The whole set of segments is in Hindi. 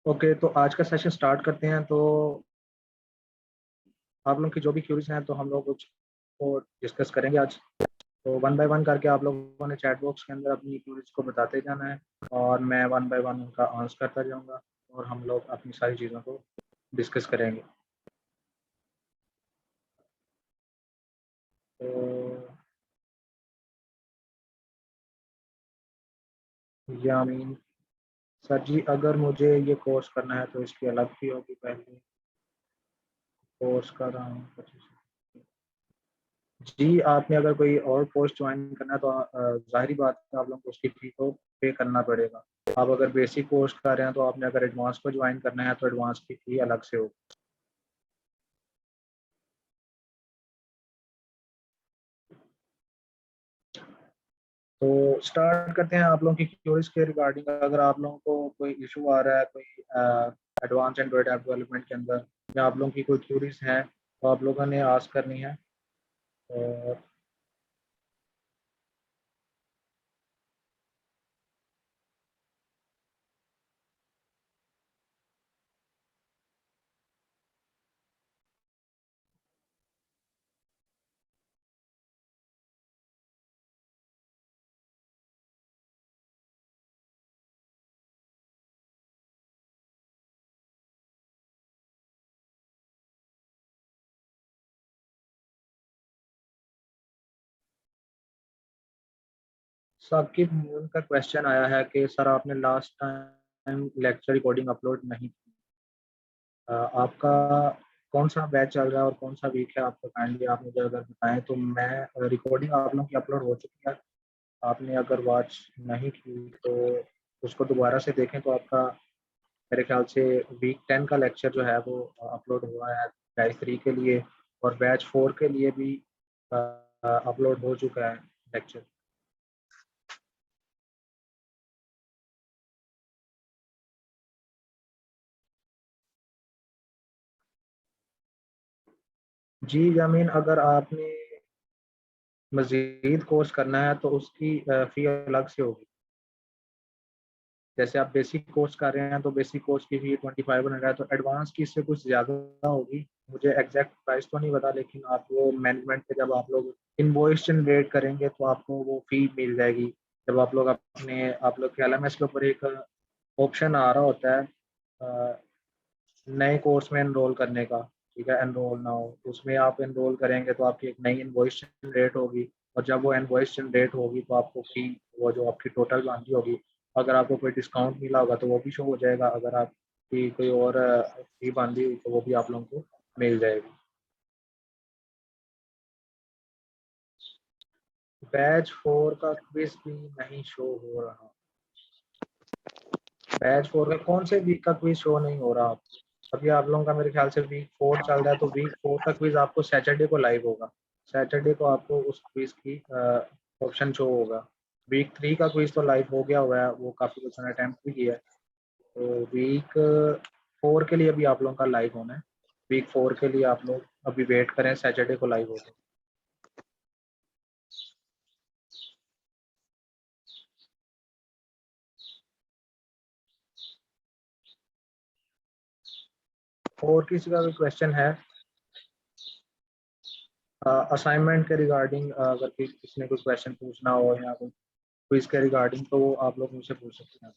ओके, तो आज का सेशन स्टार्ट करते हैं। तो आप लोग की जो भी क्यूरीज हैं तो हम लोग उसको डिस्कस करेंगे आज। तो वन बाय वन करके आप लोगों ने चैट बॉक्स के अंदर अपनी क्यूरीज को बताते जाना है और मैं वन बाय वन उनका आंसर करता जाऊंगा और हम लोग अपनी सारी चीज़ों को डिस्कस करेंगे। तो यामीन सर जी, अगर मुझे ये कोर्स करना है तो इसकी अलग फी होगी? पहले कोर्स कर रहा हूँ 25। जी, आपने अगर कोई और कोर्स ज्वाइन करना है तो ज़ाहिरी बात है आप लोगों को उसकी फ़ी तो पे करना पड़ेगा। आप अगर बेसिक कोर्स कर रहे हैं तो आपने अगर एडवांस को ज्वाइन करना है तो एडवांस की फ़ी अलग से होगी। तो स्टार्ट करते हैं आप लोगों की क्यूरीज के रिगार्डिंग। अगर आप लोगों को कोई इशू आ रहा है कोई एडवांस एंड्रॉइड ऐप डेवलपमेंट के अंदर या आप लोगों की कोई क्यूरीज हैं तो आप लोगों ने आस्क करनी है। और साकिब मून का क्वेश्चन आया है कि सर आपने last time lecture recording upload नहीं की। आपका कौन सा बैच चल रहा है और कौन सा वीक है? आपको काइंडली आप मुझे अगर बताएं तो मैं रिकॉर्डिंग आप लोगों की अपलोड हो चुकी है। आपने अगर वॉच नहीं की तो उसको दोबारा से देखें तो आपका मेरे ख्याल से वीक 10 का लेक्चर जो है वो अपलोड हुआ है बैच 3 के लिए और बैच 4 के लिए भी अपलोड हो चुका है लेक्चर। जी यामीन, अगर आपने मजीद कोर्स करना है तो उसकी फ़ी अलग से होगी। जैसे आप बेसिक कोर्स कर रहे हैं तो बेसिक कोर्स की फ़ी 2500 है, तो एडवांस की इससे कुछ ज़्यादा होगी। मुझे एग्जैक्ट प्राइस तो नहीं पता, लेकिन आप वो मैनेजमेंट पे जब आप लोग इनवॉइस जनरेट करेंगे तो आपको वो फ़ी मिल जाएगी। जब आप लोग के एलएमएस के ऊपर एक ऑप्शन आ रहा होता है नए कोर्स में एनरोल करने का, ठीक है, एनरोल नाउ, उसमें आप एनरोल करेंगे तो आपकी एक नई इनवॉइस जनरेट होगी और जब वो इनवॉइस जनरेट होगी तो आपको फी वो जो आपकी टोटल बनती होगी, अगर आपको कोई डिस्काउंट मिला होगा तो वो भी शो हो जाएगा। अगर आपकी कोई और फी बंदी हुई तो वो भी आप लोगों को मिल जाएगी। बैच 4 का क्विज भी नहीं शो हो रहा। बैच 4 का कौन से वीक का क्विज शो नहीं हो रहा आपको? अभी आप लोगों का मेरे ख्याल से वीक 4 चल रहा है, तो वीक 4 का क्विज आपको सैटरडे को लाइव होगा। सैटरडे को आपको उस क्विज की ऑप्शन शो होगा। वीक 3 का क्विज तो लाइव हो गया हुआ है, वो काफ़ी कुछ ने अटेम्प्ट भी किया है। तो वीक 4 के लिए अभी आप लोगों का लाइव होना है। वीक 4 के लिए आप लोग अभी वेट करें, सैटरडे को लाइव होगा। और किसी का भी क्वेश्चन है असाइनमेंट के रिगार्डिंग? अगर किसी ने कोई क्वेश्चन पूछना हो या कोई क्विज के रिगार्डिंग तो वो आप लोग मुझसे पूछ सकते हैं।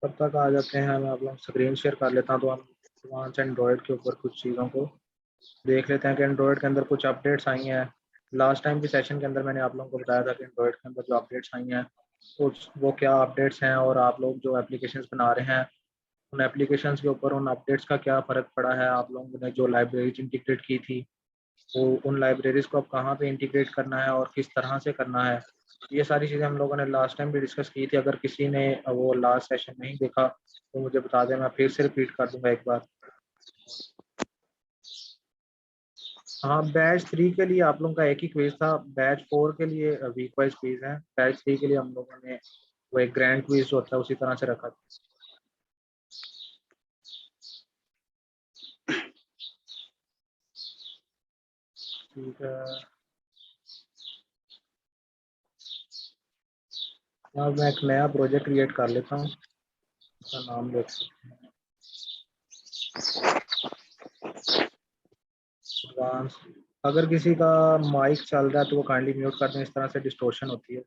तब तक आ जाते हैं, मैं आप लोग स्क्रीन शेयर कर लेता हूँ तो हम एडवांस एंड्रॉयड के ऊपर कुछ चीज़ों को देख लेते हैं कि एंड्रॉयड के अंदर कुछ अपडेट्स आई हैं। लास्ट टाइम की सेशन के अंदर मैंने आप लोगों को बताया था कि एंड्रॉयड के अंदर जो अपडेट्स आई हैं कुछ वो क्या अपडेट्स हैं और आप लोग जो एप्लीकेशंस बना रहे हैं उन एप्लीकेशंस के ऊपर उन अपडेट्स का क्या फ़र्क पड़ा है। आप लोगों ने जो लाइब्रेरीज इंटीग्रेट की थी वो उन लाइब्रेरीज को अब कहाँ पे इंटीग्रेट करना है और किस तरह से करना है, ये सारी चीज़ें हम लोगों ने लास्ट टाइम भी डिस्कस की थी। अगर किसी ने वो लास्ट सेशन नहीं देखा तो मुझे बता दें, मैं फिर से रिपीट कर दूंगा एक बार। हाँ, बैच 3 के लिए आप लोगों का एक ही क्विज था। बैच 4 के लिए वीक वाइज क्विज है। बैच 3 के लिए हम लोगों ने वो एक ग्रैंड क्विज जो होता है उसी तरह से रखा था। ठीक है। अब मैं एक नया प्रोजेक्ट क्रिएट कर लेता हूँ, उसका नाम देख सकते हैं एडवांस। अगर किसी का माइक चल रहा है तो वो काइंडली म्यूट कर दें, इस तरह से डिस्टोर्शन होती है।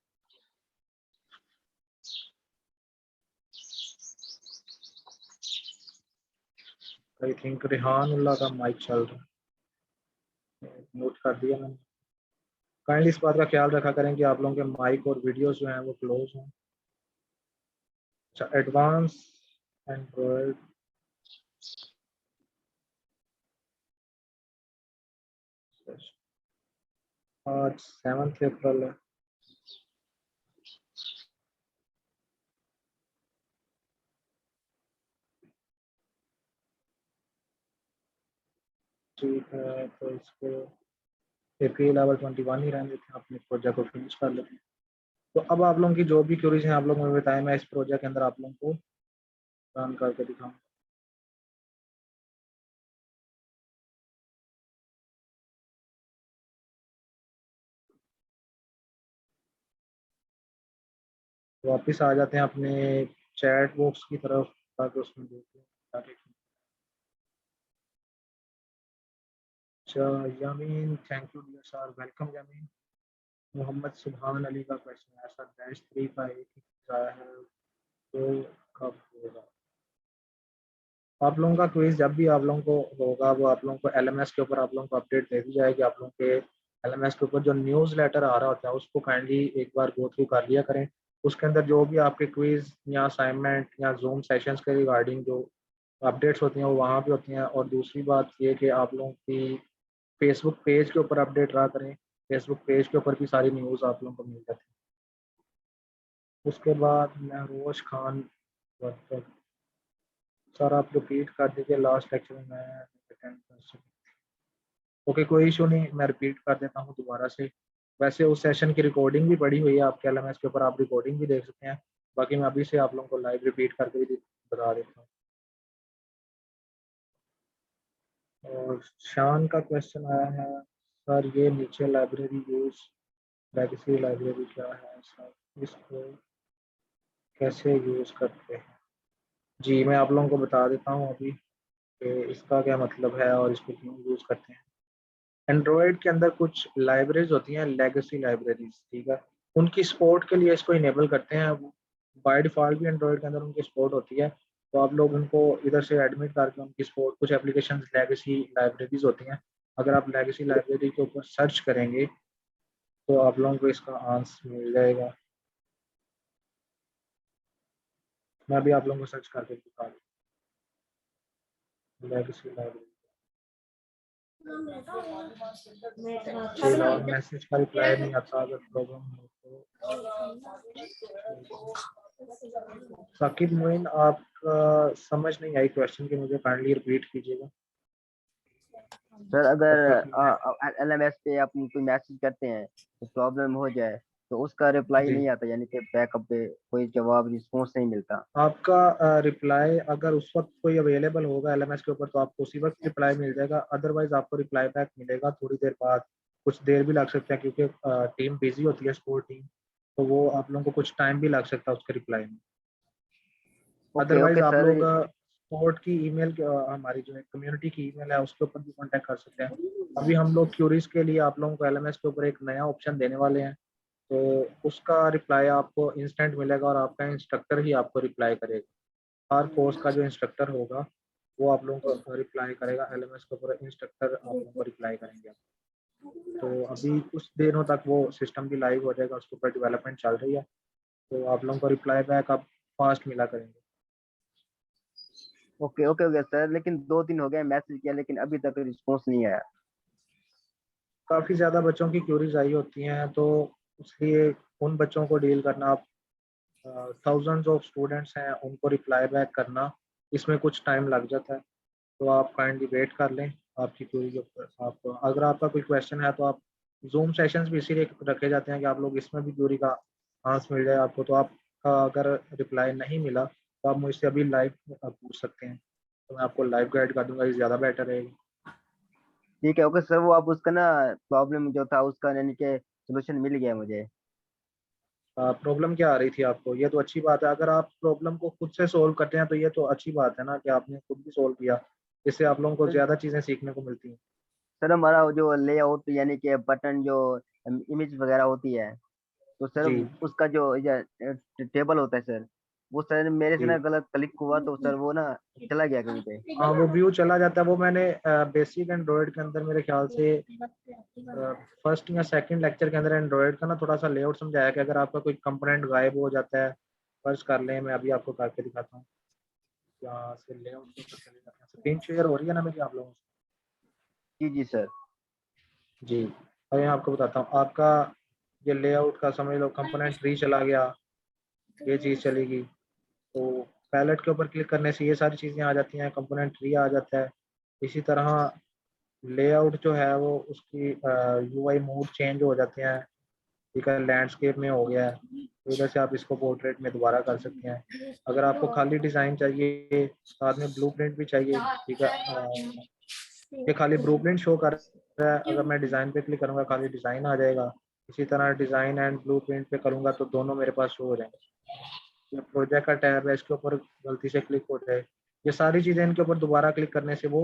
आई थिंक रिहान उल्लाह का माइक चल रहा है, म्यूट कर दिया मैंने। काइंडली इस बात का ख्याल रखा करें कि आप लोगों के माइक और वीडियोस जो हैं वो क्लोज हों। अच्छा, एडवांस एंड्रॉयड आज 7 अप्रैल है। ठीक है, तो इसको एपी लेवल 21 ही रहने देते हैं, अपने प्रोजेक्ट को फिनिश कर लेते हैं। तो अब आप लोगों की जो भी क्यूरीज हैं आप लोगों ने बताया, मैं इस प्रोजेक्ट के अंदर आप लोगों को रन करके दिखाऊँ। वापिस आ जाते हैं अपने चैट बॉक्स की तरफ, ताकि उसमें देखते हैं ताकि। अच्छा Yamin, thank you dear sir, welcome Yamin. Mohammad Subhan Ali का क्वेश्चन है, सर डैश 3 का एक ही आया है तो कब होगा? आप लोगों का क्विज जब भी आप लोगों को होगा वो आप लोगों को एलएमएस के ऊपर आप लोगों को अपडेट दे दी जाएगी। आप लोगों के एलएमएस के ऊपर जो न्यूज़ लेटर आ रहा होता है उसको काइंडली एक बार गो थ्रू कर लिया करें। उसके अंदर जो भी आपके क्विज या असाइनमेंट या जूम सेशंस के रिगार्डिंग जो अपडेट्स होती हैं वो वहाँ पे होती हैं। और दूसरी बात ये कि आप लोगों की फेसबुक पेज के ऊपर अपडेट रहा करें, फेसबुक पेज के ऊपर भी सारी न्यूज़ आप लोगों को मिल जाती है। उसके बाद महरोज खान, सर आप रिपीट कर दीजिए, लास्ट लेक्चर में मैं अटेंड कर सकूँ। ओके, कोई इशू नहीं, मैं रिपीट कर देता हूँ दोबारा से। वैसे उस सेशन की रिकॉर्डिंग भी पड़ी हुई है आपके एलएमएस के ऊपर, आप रिकॉर्डिंग भी देख सकते हैं। बाकी मैं अभी से आप लोगों को लाइव रिपीट करके भी बता देता हूँ। और शान का क्वेश्चन आया है, सर ये नीचे लाइब्रेरी यूज लेगेसी लाइब्रेरी क्या है सर, इसको कैसे यूज करते हैं? जी मैं आप लोगों को बता देता हूँ अभी कि इसका क्या मतलब है और इसको क्यों यूज करते हैं। एंड्रॉयड के अंदर कुछ लाइब्रेरीज होती हैं लेगेसी लाइब्रेरीज, ठीक है, उनकी सपोर्ट के लिए इसको इनेबल करते हैं। बाय डिफ़ॉल्ट भी एंड्रॉयड के अंदर उनकी सपोर्ट होती है, तो आप लोग उनको इधर से एडमिट करके उनकी सपोर्ट, कुछ एप्लीकेशन लेगेसी लाइब्रेरीज होती हैं, अगर आप लेगेसी लाइब्रेरी के ऊपर सर्च करेंगे तो आप लोगों को इसका आंसर मिल जाएगा। मैं भी आप लोगों को सर्च करके दिखा दूँ लेगेसी लाइब्रेरी। और मैसेज का रिप्लाई नहीं आता, अगर प्रॉब्लम हो तो। साकिब मोइन, आपका समझ नहीं आई क्वेश्चन की, मुझे काइंडली रिपीट कीजिएगा। सर अगर तब तक मैं एलएमएस पे आप कोई मैसेज करते हैं तो प्रॉब्लम हो जाए तो उसका रिप्लाई जी नहीं आता, यानी कि बैकअप पे कोई जवाब रिस्पॉन्स नहीं मिलता। आपका रिप्लाई अगर उस वक्त कोई अवेलेबल होगा एलएमएस के ऊपर तो आपको उसी वक्त रिप्लाई मिल जाएगा, अदरवाइज आपको रिप्लाई बैक मिलेगा थोड़ी देर बाद, कुछ देर भी लग सकता है क्योंकि टीम बिजी होती है, सपोर्ट टीम, तो वो आप लोगों को कुछ टाइम भी लग सकता है उसके रिप्लाई में। ओके अदरवाइज ओके आप सर। लोग सपोर्ट की ईमेल, हमारी जो है कम्युनिटी की ईमेल है उसके ऊपर भी कांटेक्ट कर सकते हैं। अभी हम लोग क्यूरीज के लिए आप लोगों को एलएमएस के ऊपर एक नया ऑप्शन देने वाले हैं, तो उसका रिप्लाई आपको इंस्टेंट मिलेगा और आपका इंस्ट्रक्टर ही आपको रिप्लाई करेगा। हर कोर्स का जो इंस्ट्रक्टर होगा वो आप लोगों को रिप्लाई करेगा, एलएमएस के ऊपर इंस्ट्रक्टर आप लोगों को रिप्लाई करेंगे। तो अभी कुछ दिनों तक वो सिस्टम भी लाइव हो जाएगा, उसके ऊपर डेवलपमेंट चल रही है, तो आप लोगों को रिप्लाई बैक आप फास्ट मिला करेंगे। ओके ओके ओके सर, लेकिन 2 दिन हो गए मैसेज किया लेकिन अभी तक रिस्पॉन्स नहीं आया। काफ़ी ज़्यादा बच्चों की क्यूरीज आई होती हैं, तो इसलिए उन बच्चों को डील करना, आप थाउजेंड्स ऑफ स्टूडेंट्स हैं उनको रिप्लाई बैक करना, इसमें कुछ टाइम लग जाता है। तो आप काइंडली वेट कर लें आपकी क्यूरी के ऊपर। आप अगर आपका कोई क्वेश्चन है तो आप, जूम सेशंस भी इसीलिए रखे जाते हैं कि आप लोग इसमें भी क्यूरी का आंसर मिल जाए आपको। तो आपका अगर रिप्लाई नहीं मिला तो आप मुझसे अभी लाइव पूछ सकते हैं, तो मैं आपको लाइव गाइड कर दूंगा, ये ज़्यादा बेटर रहेगा। ठीक है ओके सर, वो आप उसका ना प्रॉब्लम जो था उसका यानी कि सोल्यूशन मिल गया मुझे। प्रॉब्लम क्या आ रही थी आपको? ये तो अच्छी बात है, अगर आप प्रॉब्लम को खुद से सोल्व करते हैं तो ये तो अच्छी बात है ना कि आपने खुद भी सोल्व किया। इससे आप लोगों को सर ज़्यादा चीज़ें सीखने को मिलती हैं। सर, हमारा वो जो लेआउट यानी कि बटन जो इमेज वगैरह होती है, तो सर जी, उसका जो ये टेबल होता है सर, वो सर मेरे से जी। ना गलत क्लिक हुआ तो सर वो ना चला गया कहीं पे। हाँ, वो व्यू चला जाता है। वो मैंने बेसिक एंड्रॉयड के अंदर मेरे ख्याल से फर्स्ट या सेकंड लेक्चर के अंदर एंड्रॉयड का ना थोड़ा सा लेआउट समझाया कि अगर आपका कोई कंपोनेंट गायब हो जाता है, फर्ज कर लें, मैं अभी आपको करके दिखाता हूँ। यहाँ से लेआउट के ऊपर चले जाते हैं। स्क्रीन शेयर हो रही है ना मेरी आप लोगों जी जी सर। से? जी। और मैं आपको बताता हूँ, आपका ये लेआउट का समझ लो कंपोनेंट ट्री चला गया, ये चीज़ चलेगी। तो पैलेट के ऊपर क्लिक करने से ये सारी चीज़ें आ जाती हैं, कंपोनेंट ट्री आ जाता है। इसी तरह लेआउट जो है वो उसकी यूआई मोड चेंज हो जाते हैं। ठीक है, लैंडस्केप में हो गया है, तो इधर से आप इसको पोर्ट्रेट में दोबारा कर सकते हैं। अगर आपको खाली डिज़ाइन चाहिए, साथ में ब्लूप्रिंट भी चाहिए। ठीक है, ये खाली ब्लूप्रिंट शो कर रहा है, अगर मैं डिज़ाइन पे क्लिक करूँगा खाली डिज़ाइन आ जाएगा। इसी तरह डिज़ाइन एंड ब्लूप्रिंट पे करूँगा तो दोनों मेरे पास शो हो जाएंगे। ये प्रोजेक्ट का टैब है, इसके ऊपर गलती से क्लिक हो जाए, ये सारी चीज़ें इनके ऊपर दोबारा क्लिक करने से वो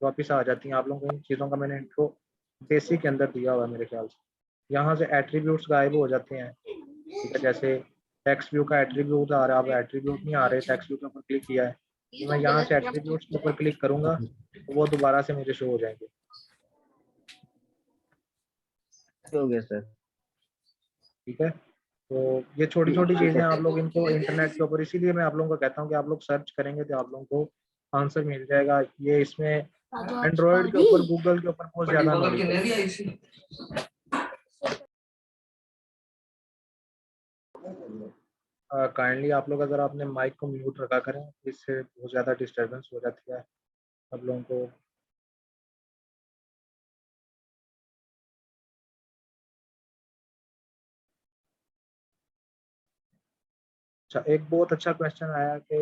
वापस आ जाती हैं। आप लोगों को इन चीज़ों का मैंने इंट्रो बेसिक के अंदर दिया हुआ है मेरे ख्याल से। यहाँ से एट्रीब्यूट्स गायब हो जाते हैं। ठीक है, जैसे टेक्स्ट व्यू का एट्रीब्यूट आ रहा है, अब एट्रीब्यूट नहीं आ रहे, टेक्स्ट व्यू के ऊपर क्लिक किया है, तो मैं यहाँ से एट्रीब्यूट्स के ऊपर क्लिक करूंगा तो वो दोबारा से मुझे शो हो जाएंगे। हो गया सर। ठीक है, तो ये छोटी छोटी ठीक चीज़ें है आप सर। लोग इनको इंटरनेट के ऊपर, इसीलिए मैं आप लोगों को कहता हूँ कि आप लोग सर्च करेंगे तो आप लोगों को आंसर मिल जाएगा। ये इसमें एंड्रॉयड के ऊपर, गूगल के ऊपर बहुत ज़्यादा नॉलेज है। काइंडली आप लोग अगर आपने माइक को म्यूट रखा करें, इससे बहुत ज़्यादा डिस्टरबेंस हो जाती है आप लोगों को। अच्छा, एक बहुत अच्छा क्वेश्चन आया कि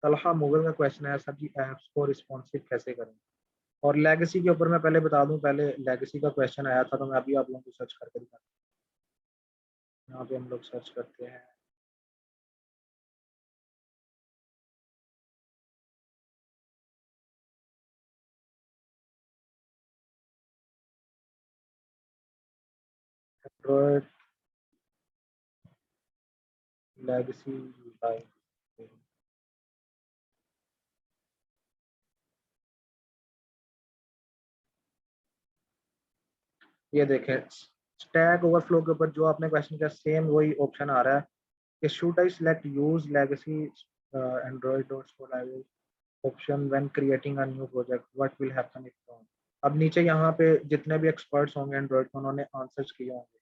तलहा मुगल का क्वेश्चन है, सभी ऐप्स को रिस्पॉन्सिव कैसे करें। और लेगेसी के ऊपर मैं पहले बता दूं, पहले लेगेसी का क्वेश्चन आया था तो मैं अभी आप लोगों को सर्च करके दिखाता हूं। यहाँ पे हम लोग सर्च करते हैं एंड्रॉयड लेगेसी लाइव। ये देखें, स्टैक ओवरफ्लो के ऊपर जो आपने क्वेश्चन किया सेम वही ऑप्शन आ रहा है कि should I select use legacy Android dot live option when creating a new project, what will happen if not. अब नीचे यहाँ पे जितने भी एक्सपर्ट्स होंगे एंड्रॉयड को, उन्होंने आंसर्स किए होंगे।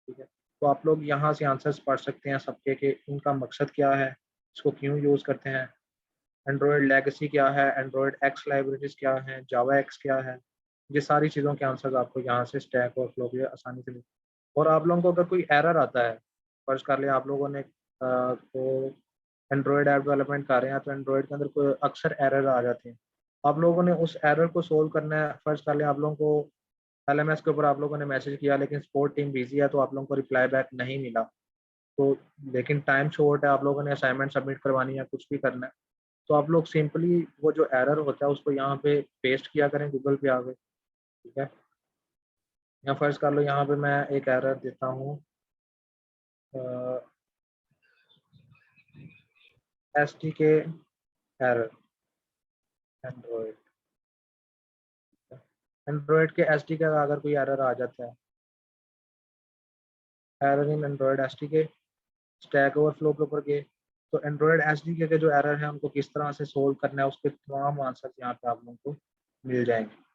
ठीक है, तो आप लोग यहाँ से आंसर्स पढ़ सकते हैं सबके कि इनका मकसद क्या है, इसको क्यों यूज़ करते हैं, एंड्रॉयड लेगेसी क्या है, एंड्रॉयड एक्स लाइब्रेरीज क्या है, जावा एक्स क्या है। ये सारी चीज़ों के आंसर्स आपको यहाँ से स्टैक और फ्लो पे आसानी से मिल। और आप लोगों को अगर कोई एरर आता है, फर्ज कर लिया आप लोगों ने तो एंड्रॉयड ऐप डेवलपमेंट कर रहे हैं तो एंड्रॉयड के अंदर कोई अक्सर एरर आ जाते हैं, आप लोगों ने उस एरर को सोल्व करना है। फर्ज कर लिया आप लोगों को एलएमएस के ऊपर आप लोगों ने मैसेज किया लेकिन सपोर्ट टीम बिजी है तो आप लोगों को रिप्लाई बैक नहीं मिला, तो लेकिन टाइम शॉर्ट है, आप लोगों ने असाइनमेंट सबमिट करवानी है, कुछ भी करना है, तो आप लोग सिंपली वो जो एरर होता है उसको यहाँ पे पेस्ट किया करें गूगल पे आके। ठीक है, या फर्ज कर लो यहाँ पे मैं एक एरर देता हूँ, एस टी के एरर, एंड्रॉयड एंड्रॉयड के एस टी का अगर कोई एरर आ जाता है, error in Android S T के, स्टैक ओवरफ्लो के ऊपर गए, तो एंड्रॉयड एस डी के जो एरर है उनको किस तरह से सोल्व करना है उसके तमाम आंसर यहाँ पे आप लोगों को मिल जाएंगे।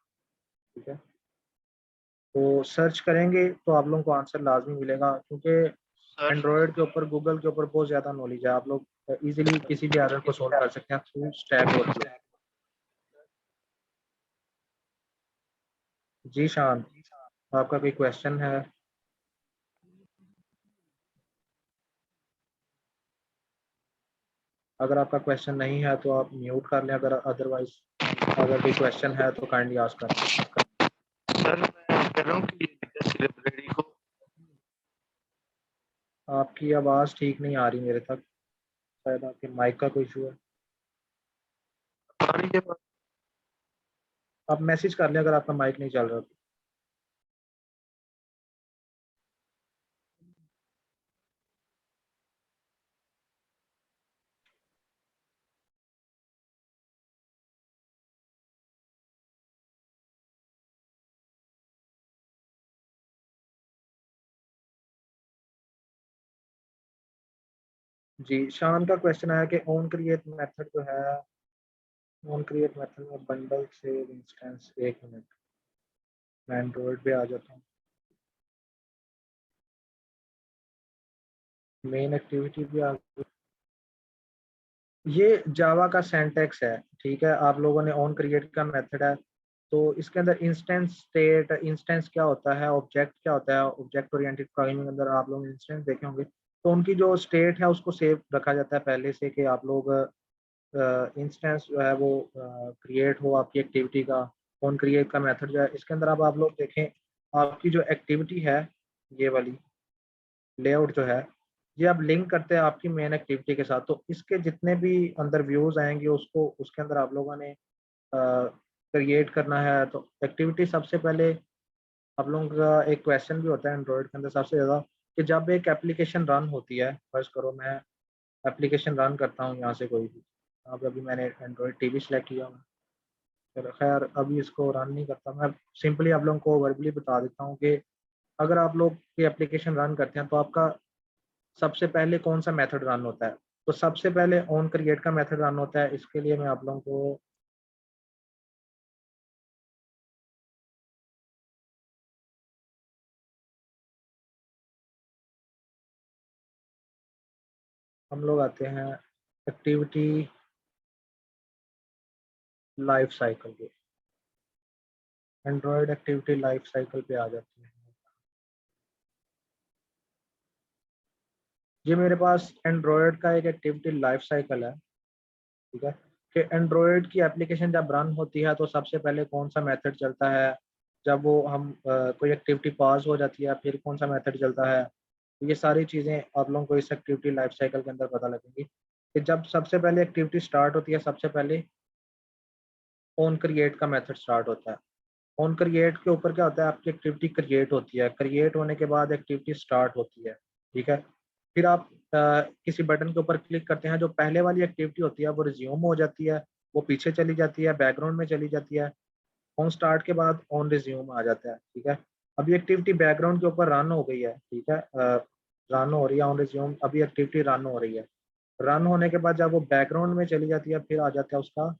ठीक है, तो सर्च करेंगे तो आप लोगों को आंसर लाजमी मिलेगा, क्योंकि सर एंड्रॉयड के ऊपर, गूगल के ऊपर बहुत ज़्यादा नॉलेज है। आप लोग इजीली किसी भी एरर को सोल्व कर सकते हैं थ्रू स्टैक ओवरफ्लो। जी शान, आपका कोई क्वेश्चन है? अगर आपका क्वेश्चन नहीं है तो आप म्यूट कर लें, अगर अदरवाइज अगर कोई क्वेश्चन है तो काइंडली आस्क करें। सर मैं कह रहा हूँ कि लेगेसी लाइब्रेरी को आपकी आवाज़ ठीक नहीं आ रही मेरे तक, शायद आपके माइक का कोई इशू है। पानी के पास। आप मैसेज कर लें अगर आपका माइक नहीं चल रहा तो। जी, शान का क्वेश्चन आया कि ऑन क्रिएट मेथड जो है, ऑन क्रिएट मेथड में बंडल से इंस्टेंस, एक मिनट मैं एंड्रॉइड पे आ जाता हूँ। मेन एक्टिविटी भी आ गई। ये जावा का सिंटैक्स है, ठीक है। आप लोगों ने ऑन क्रिएट का मेथड है, तो इसके अंदर इंस्टेंस स्टेट, इंस्टेंस क्या होता है, ऑब्जेक्ट क्या होता है। ऑब्जेक्ट ओरिएंटेड प्रोग्रामिंग के अंदर आप लोग इंस्टेंस देखे होंगे, तो उनकी जो स्टेट है उसको सेव रखा जाता है पहले से, कि आप लोग इंस्टेंस जो है वो क्रिएट हो आपकी एक्टिविटी का। ऑन क्रिएट का मेथड जो है, इसके अंदर अब आप लोग देखें, आपकी जो एक्टिविटी है, ये वाली लेआउट जो है, ये आप लिंक करते हैं आपकी मेन एक्टिविटी के साथ। तो इसके जितने भी अंदर व्यूज आएंगे, उसको उसके अंदर आप लोगों ने क्रिएट करना है। तो एक्टिविटी सबसे पहले आप लोगों का एक क्वेश्चन भी होता है एंड्रॉयड के अंदर सबसे ज़्यादा, कि जब एक एप्लीकेशन रन होती है, फर्स्ट करो मैं एप्लीकेशन रन करता हूँ यहाँ से कोई भी। अब अभी मैंने एंड्रॉयड टीवी सेलेक्ट किया हूँ, फिर खैर अभी इसको रन नहीं करता मैं, सिंपली आप लोगों को वर्बली बता देता हूँ कि अगर आप लोग ये एप्लीकेशन रन करते हैं तो आपका सबसे पहले कौन सा मेथड रन होता है। तो सबसे पहले ऑन क्रिएट का मेथड रन होता है। इसके लिए मैं आप लोगों को हम लोग आते हैं एक्टिविटी लाइफ साइकिल पे, एंड्रॉयड एक्टिविटी लाइफ साइकिल पे आ जाते हैं। ये मेरे पास एंड्रॉयड का एक एक्टिविटी लाइफ साइकिल है, ठीक है। कि एंड्रॉयड की एप्लीकेशन जब रन होती है तो सबसे पहले कौन सा मेथड चलता है, जब वो हम कोई एक्टिविटी पास हो जाती है फिर कौन सा मेथड चलता है। ये सारी चीज़ें आप लोगों को इस एक्टिविटी लाइफ साइकिल के अंदर पता लगेंगी, कि जब सबसे पहले एक्टिविटी स्टार्ट होती है, सबसे पहले ऑन क्रिएट का मेथड स्टार्ट होता है। ऑन क्रिएट के ऊपर क्या होता है, आपकी एक्टिविटी क्रिएट होती है, क्रिएट होने के बाद एक्टिविटी स्टार्ट होती है, ठीक है। फिर आप किसी बटन के ऊपर क्लिक करते हैं, जो पहले वाली एक्टिविटी होती है वो रिज्यूम हो जाती है, वो पीछे चली जाती है, बैकग्राउंड में चली जाती है। ऑन स्टार्ट के बाद ऑन रिज्यूम आ जाता है, ठीक है। अभी एक्टिविटी बैकग्राउंड के ऊपर रन हो गई है, ठीक है, रन हो रही है ऑन रिज्यूम, अभी एक्टिविटी रन हो रही है। रन होने के बाद जब वो बैकग्राउंड में चली जाती है, फिर आ जाता है उसका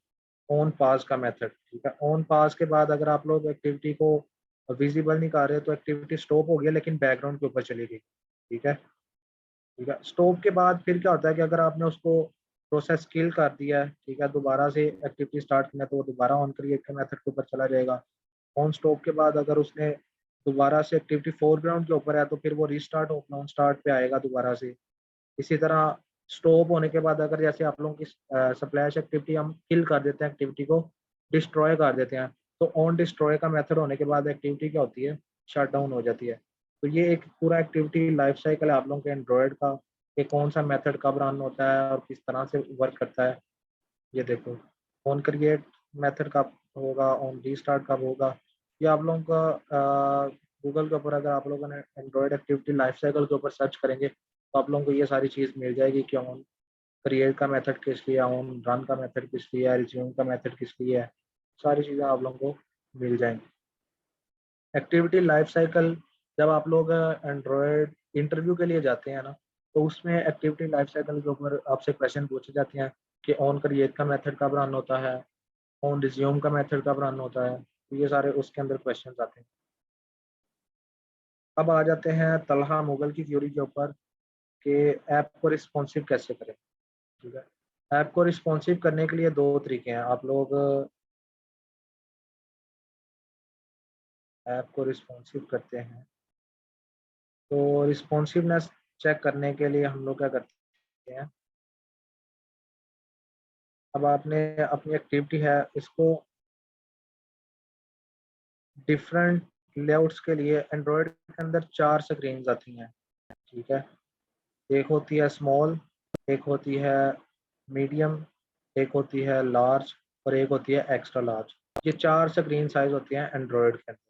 ऑन पास का मेथड, ठीक है। ऑन पास के बाद अगर आप लोग एक्टिविटी को विजिबल नहीं कर रहे तो एक्टिविटी स्टॉप हो गई लेकिन बैकग्राउंड के ऊपर चली गई, ठीक है। ठीक है, स्टॉप के बाद फिर क्या होता है कि अगर आपने उसको प्रोसेस किल कर दिया है, ठीक है, दोबारा से एक्टिविटी स्टार्ट करना है तो वो दोबारा ऑन क्रिएट के मेथड के ऊपर चला जाएगा। ऑन स्टॉप के बाद अगर उसने दोबारा से एक्टिविटी फोरग्राउंड के ऊपर है तो फिर वो रीस्टार्ट होकर ऑन स्टार्ट पे आएगा दोबारा से। इसी तरह स्टॉप होने के बाद अगर जैसे आप लोगों की स्प्लैश एक्टिविटी हम किल कर देते हैं, एक्टिविटी को डिस्ट्रॉय कर देते हैं, तो ऑन डिस्ट्रॉय का मेथड होने के बाद एक्टिविटी क्या होती है, शट डाउन हो जाती है। तो ये एक पूरा एक्टिविटी लाइफ साइकिल है आप लोगों के एंड्रॉयड का, कि कौन सा मेथड कब रन होता है और किस तरह से वर्क करता है। ये देखो, ऑन क्रिएट मेथड कब होगा, ऑन रीस्टार्ट कब होगा। ये आप लोगों का गूगल के ऊपर अगर आप लोगों ने एंड्रॉयड एक्टिविटी लाइफ साइकिल के ऊपर सर्च करेंगे तो आप लोगों को ये सारी चीज़ मिल जाएगी, कि ऑन क्रिएट का मेथड किस लिए, ऑन रन का मेथड किस लिए है, रिज्यूम का मेथड किस लिए है। सारी चीज़ें आप लोगों को मिल जाएंगी। एक्टिविटी लाइफ साइकिल जब आप लोग एंड्रॉयड इंटरव्यू के लिए जाते हैं ना, तो उसमें एक्टिविटी लाइफ साइकिल के ऊपर आपसे क्वेश्चन पूछे जाते हैं कि ऑन क्रिएट का मेथड कब रन होता है, ऑन रिज्यूम का मेथड कब रन होता है। तो ये सारे उसके अंदर क्वेश्चन आते हैं। अब आ जाते हैं तलहा मुगल की थ्योरी के ऊपर, कि ऐप को रिस्पॉन्सिव कैसे करें, ठीक है। ऐप को रिस्पॉन्सिव करने के लिए दो तरीके हैं। आप लोग ऐप को रिस्पॉन्सिव करते हैं, तो रिस्पॉन्सिवनेस चेक करने के लिए हम लोग क्या करते हैं, अब आपने अपनी एक्टिविटी है इसको डिफरेंट लेआउट्स के लिए, एंड्रॉयड के अंदर 4 स्क्रीन आती हैं, ठीक है। एक होती है स्मॉल, एक होती है मीडियम, एक होती है लार्ज और एक होती है एक्स्ट्रा लार्ज। ये 4 स्क्रीन साइज होती हैं एंड्रॉयड के अंदर,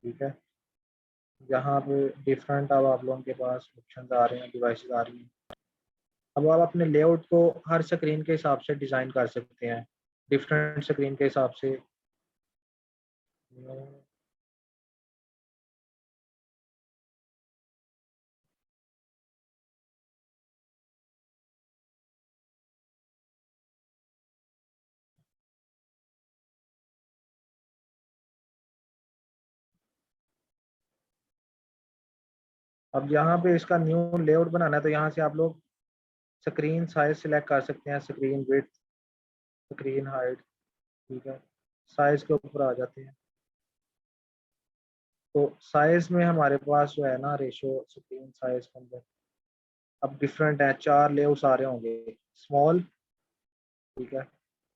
ठीक है। यहाँ पे डिफरेंट अब आप लोगों के पास ऑप्शन आ रहे हैं, डिवाइसेस आ रही हैं। अब आप अपने लेआउट को हर स्क्रीन के हिसाब से डिज़ाइन कर सकते हैं, डिफरेंट स्क्रीन के हिसाब से। अब यहाँ पे इसका न्यू लेआउट बनाना है तो यहाँ से आप लोग स्क्रीन साइज सिलेक्ट कर सकते हैं, स्क्रीन विड्थ, स्क्रीन हाइट, ठीक है। साइज के ऊपर आ जाते हैं तो साइज में हमारे पास जो है ना रेशो स्क्रीन साइज के अंदर अब डिफरेंट है, 4 लेआउट्स आ रहे होंगे। स्मॉल, ठीक है,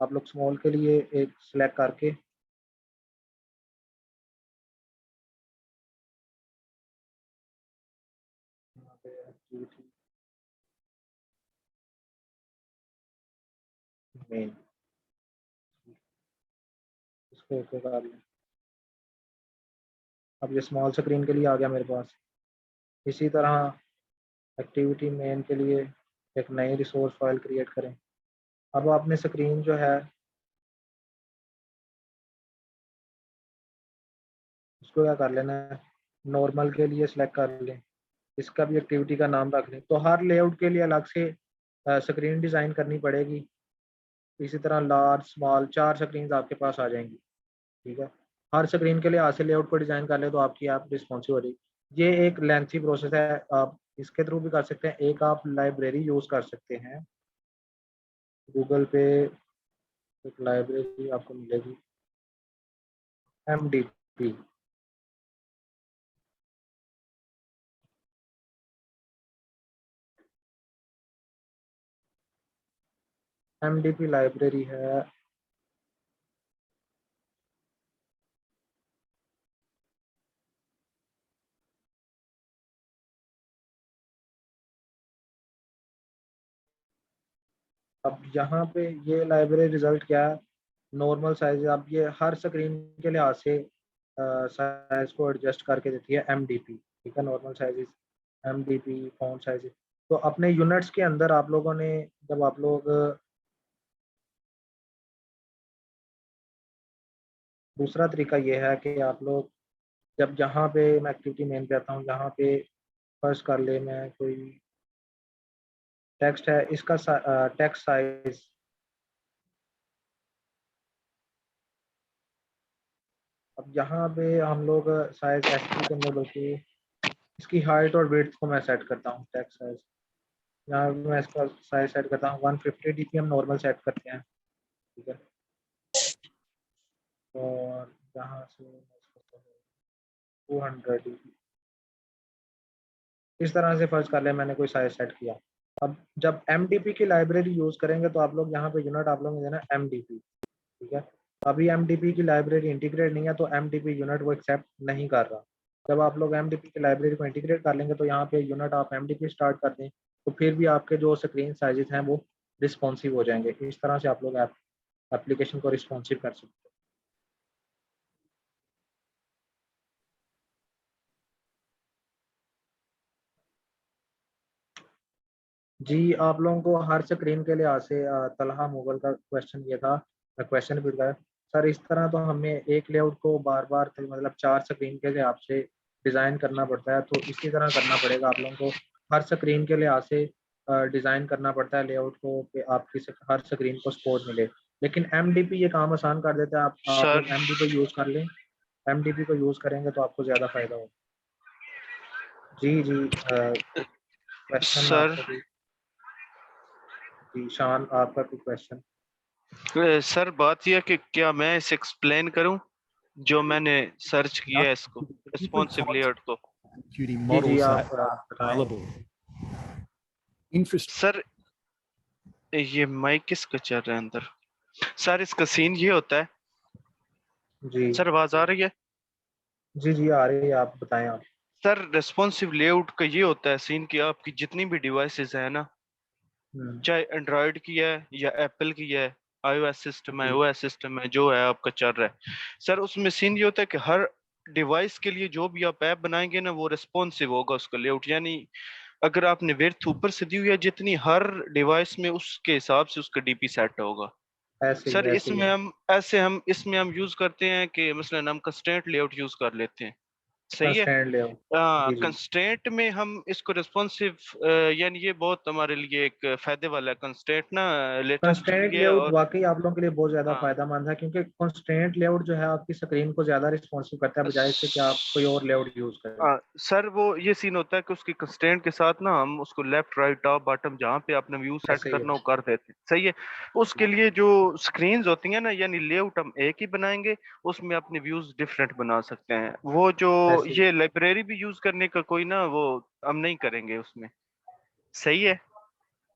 आप लोग स्मॉल के लिए एक सिलेक्ट करके यहाँ पे एक्टिविटी मेन, इसको ओके कर लें। अब ये स्मॉल स्क्रीन के लिए आ गया मेरे पास। इसी तरह एक्टिविटी मेन के लिए एक नई रिसोर्स फाइल क्रिएट करें। अब आपने स्क्रीन जो है उसको क्या कर लेना है, नॉर्मल के लिए सिलेक्ट कर लें, इसका भी एक्टिविटी का नाम रख लें। तो हर लेआउट के लिए अलग से स्क्रीन डिज़ाइन करनी पड़ेगी। इसी तरह लार्ज स्मॉल 4 स्क्रीन आपके पास आ जाएंगी, ठीक है। हर स्क्रीन के लिए आज से लेआउट को डिज़ाइन कर ले तो आपकी ऐप रिस्पॉन्सिव हो जाएगी। ये एक लेंथी प्रोसेस है, आप इसके थ्रू भी कर सकते हैं। एक आप लाइब्रेरी यूज़ कर सकते हैं, गूगल पे एक लाइब्रेरी आपको मिलेगी MDP। MDP लाइब्रेरी है। अब यहाँ पे ये लाइब्रेरी रिजल्ट क्या है, नॉर्मल साइज। अब ये हर स्क्रीन के लिहाज से साइज को एडजस्ट करके देती है MDP, ठीक है। Normal size MDP font size. तो अपने यूनिट्स के अंदर आप लोगों ने जब आप लोग दूसरा तरीका ये है कि आप लोग जब यहाँ पे मैं एक्टिविटी मेन पे आता हूँ, यहाँ पे फर्स्ट कर ले मैं कोई टेक्स्ट है, इसका टेक्स्ट साइज, अब यहाँ पे हम लोग साइज एस के अंदर बल्कि इसकी हाइट और वेट को मैं सेट करता हूँ टेक्स्ट साइज। यहाँ पे मैं इसका साइज सेट करता हूँ 150 DPI हम नॉर्मल सेट करते हैं, ठीक है। और यहाँ से 200 DPI, इस तरह से फर्ज कर ले मैंने कोई साइज सेट किया। अब जब MDP की लाइब्रेरी यूज़ करेंगे तो आप लोग यहाँ पे यूनिट आप लोगों ने देना MDP, ठीक है। अभी MDP की लाइब्रेरी इंटीग्रेट नहीं है तो MDP यूनिट वो एक्सेप्ट नहीं कर रहा। जब आप लोग MDP की लाइब्रेरी को इंटीग्रेट कर लेंगे तो यहाँ पे यूनिट आप MDP स्टार्ट कर दें तो फिर भी आपके जो स्क्रीन साइजेस हैं वो रिस्पॉन्सिव हो जाएंगे। इस तरह से आप लोग एप्लीकेशन को रिस्पॉन्सिव कर सकते हैं। जी, आप लोगों को हर स्क्रीन के लिहाज से तलहा मुगल का क्वेश्चन ये था, क्वेश्चन भी था सर, इस तरह तो हमें एक लेआउट को बार बार मतलब 4 स्क्रीन के लिहाज से डिज़ाइन करना पड़ता है, तो इसी तरह करना पड़ेगा आप लोगों को। हर स्क्रीन के लिहाज से डिज़ाइन करना पड़ता है लेआउट को कि आपकी हर स्क्रीन को सपोर्ट मिले। लेकिन MDP ये काम आसान कर देता है। आप सर लोग MDP यूज़ कर लें, MDP को यूज़ करेंगे तो आपको ज़्यादा फायदा होगा। जी जी, क्वेश्चन सर आपका कोई? जी शान, आपका कोई क्वेश्चन? सर बात यह कि क्या मैं इसे एक्सप्लेन करूं जो मैंने सर्च किया है इसको रिस्पॉन्सिव लेआउट को? computing जी models जी, are आप बताएं। available. Infrastructure. सर ये माइक किसका चल रहा है अंदर? सर इसका सीन ये होता है। जी सर आवाज आ रही है? जी जी, आ रही है, आप बताएं आप। सर रेस्पॉन्सिव लेआउट का ये होता है सीन कि आपकी जितनी भी डिवाइसेस है ना, चाहे एंड्रॉयड की है या एप्पल की है, iOS सिस्टम है, जी OS सिस्टम है, जो है आपका चल रहा है सर, उसमें सीन ये होता है कि हर डिवाइस के लिए जो भी आप ऐप बनाएंगे ना वो रेस्पॉन्सिव होगा उसका लेआउट। यानी अगर आपने विड्थ ऊपर से दी हुई है जितनी, हर डिवाइस में उसके हिसाब से उसका डीपी सेट होगा। सर ऐसे ही इसमें है। हम इसमें हम यूज करते हैं कि मसलन हम कंस्ट्रेंट लेआउट यूज कर लेते हैं। सही है। कंस्ट्रेंट ले आओ। जी जी। कंस्ट्रेंट में हम इसको रिस्पॉन्सिव, यानी ये बहुत हमारे लिए एक फायदे वाला है कंस्ट्रेंट ना, लेटेस्ट भी कंस्ट्रेंट है। लेआउट और वाकई आप लोगों के लिए बहुत ज्यादा हाँ, फायदेमंद है, क्योंकि कंस्ट्रेंट लेआउट जो है आपकी स्क्रीन को ज्यादा रिस्पॉन्सिव करता है, बजाय इसके कि आप कोई और लेआउट यूज करें। सर वो ये सीन होता है कि उसकी कंस्ट्रेंट के साथ ना हम उसको लेफ्ट राइट टॉप बॉटम जहाँ पे आपने व्यू सेट ऐसे ही करना है। हो कर देते हैं। सही है। उसके लिए जो स्क्रीन्स होती हैं ना, यानी लेआउट हम एक ही बनाएंगे, उसमें अपने व्यूज डिफरेंट बना सकते हैं। वो जो ऐसे ही ये लाइब्रेरी भी यूज करने का कोई ना, वो हम नहीं करेंगे उसमें। सही है।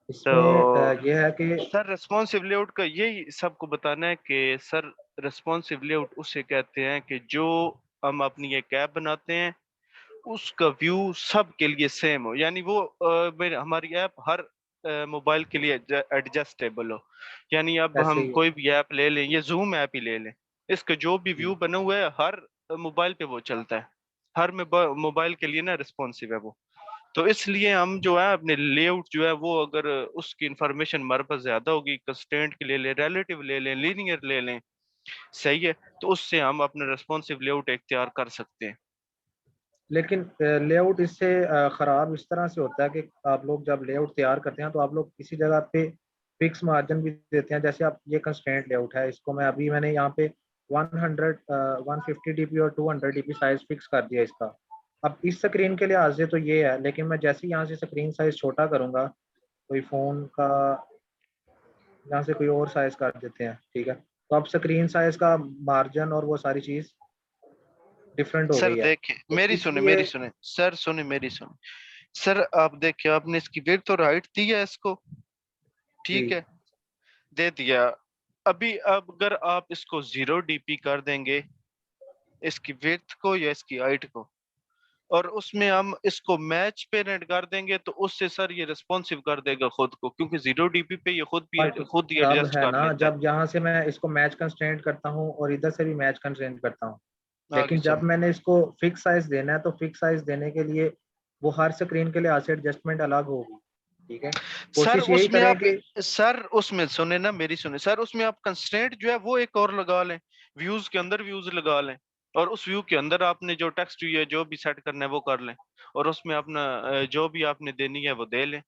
इसमें तो यह है कि सर रेस्पॉन्सिव लेआउट का यही सबको बताना है कि सर रेस्पॉन्सिव लेआउट उसे कहते हैं कि जो हम अपनी एक ऐप बनाते हैं उसका व्यू सब के लिए सेम हो। यानी वो हमारी ऐप हर मोबाइल के लिए एडजस्टेबल हो। यानी अब ऐसे हम ही है। कोई भी ऐप ले लें, ये जूम ऐप ही ले लें, इसका जो भी जी। व्यू बना हुआ है हर मोबाइल पे वो चलता है। हर मोबाइल के लिए ना रिस्पॉन्सिव है वो। तो इसलिए हम जो है अपने लेआउट जो है वो, अगर उसकी इंफॉर्मेशन हमारे पास ज्यादा होगी, कंस्ट्रेंट की ले लें, रिलेटिव ले लें, लीनियर ले लें, सही है, तो उससे हम अपना रेस्पॉन्सिव लेआउट इख्तियार कर सकते हैं। लेकिन लेआउट इससे खराब इस तरह से होता है कि आप लोग जब लेआउट तैयार करते हैं तो आप लोग किसी जगह पे फिक्स मार्जिन भी देते हैं। जैसे आप ये कंस्ट्रेंट लेआउट है, इसको मैंने यहाँ पे 100 150 dp और 200 dp साइज फिक्स कर दिया इसका। अब इस स्क्रीन के लिहाज से तो ये है, लेकिन मैं जैसे ही यहाँ से स्क्रीन साइज छोटा करूंगा, कोई फोन का यहाँ से कोई और साइज कर देते हैं, ठीक है, तो अब स्क्रीन साइज का मार्जिन और वो सारी चीज डिफरेंट हो सर गई है। देखिए, तो मेरी इसलिए सुने सर, सुने मेरी सुने सर, आप देखिए आपने इसकी विड्थ और हाइट दी है इसको, जी ठीक है, दे दिया। अभी अब अगर आप इसको 0 dp कर देंगे, इसकी विड्थ को या इसकी हाइट को, और उसमें हम इसको मैच पेरेंट कर देंगे, तो उससे सर ये रिस्पॉन्सिव कर देगा खुद को, क्योंकि 0 dp पे ये बट खुद ही तब एडजस्ट है कर ना, लेता है। जब यहाँ से मैं इसको मैच कंस्ट्रेंट करता हूँ और इधर से भी मैच कंस्ट्रेंट करता हूँ, आगे लेकिन जब चले मैंने इसको फिक्स साइज देना है तो फिक्स साइज देने के लिए वो हर स्क्रीन के लिए आज से एडजस्टमेंट अलग होगी। ठीक है, सर कोशिश यही उसमें करें आप, कि सर उसमें सुने ना मेरी सुने सर, उसमें आप कंस्ट्रेंट जो है वो एक और लगा लें, व्यूज के अंदर व्यूज लगा लें, और उस व्यू के अंदर आपने जो टेक्स्ट व्यू है जो भी सेट करना है वो कर लें, और उसमें अपना जो भी आपने देनी है वो दे लें।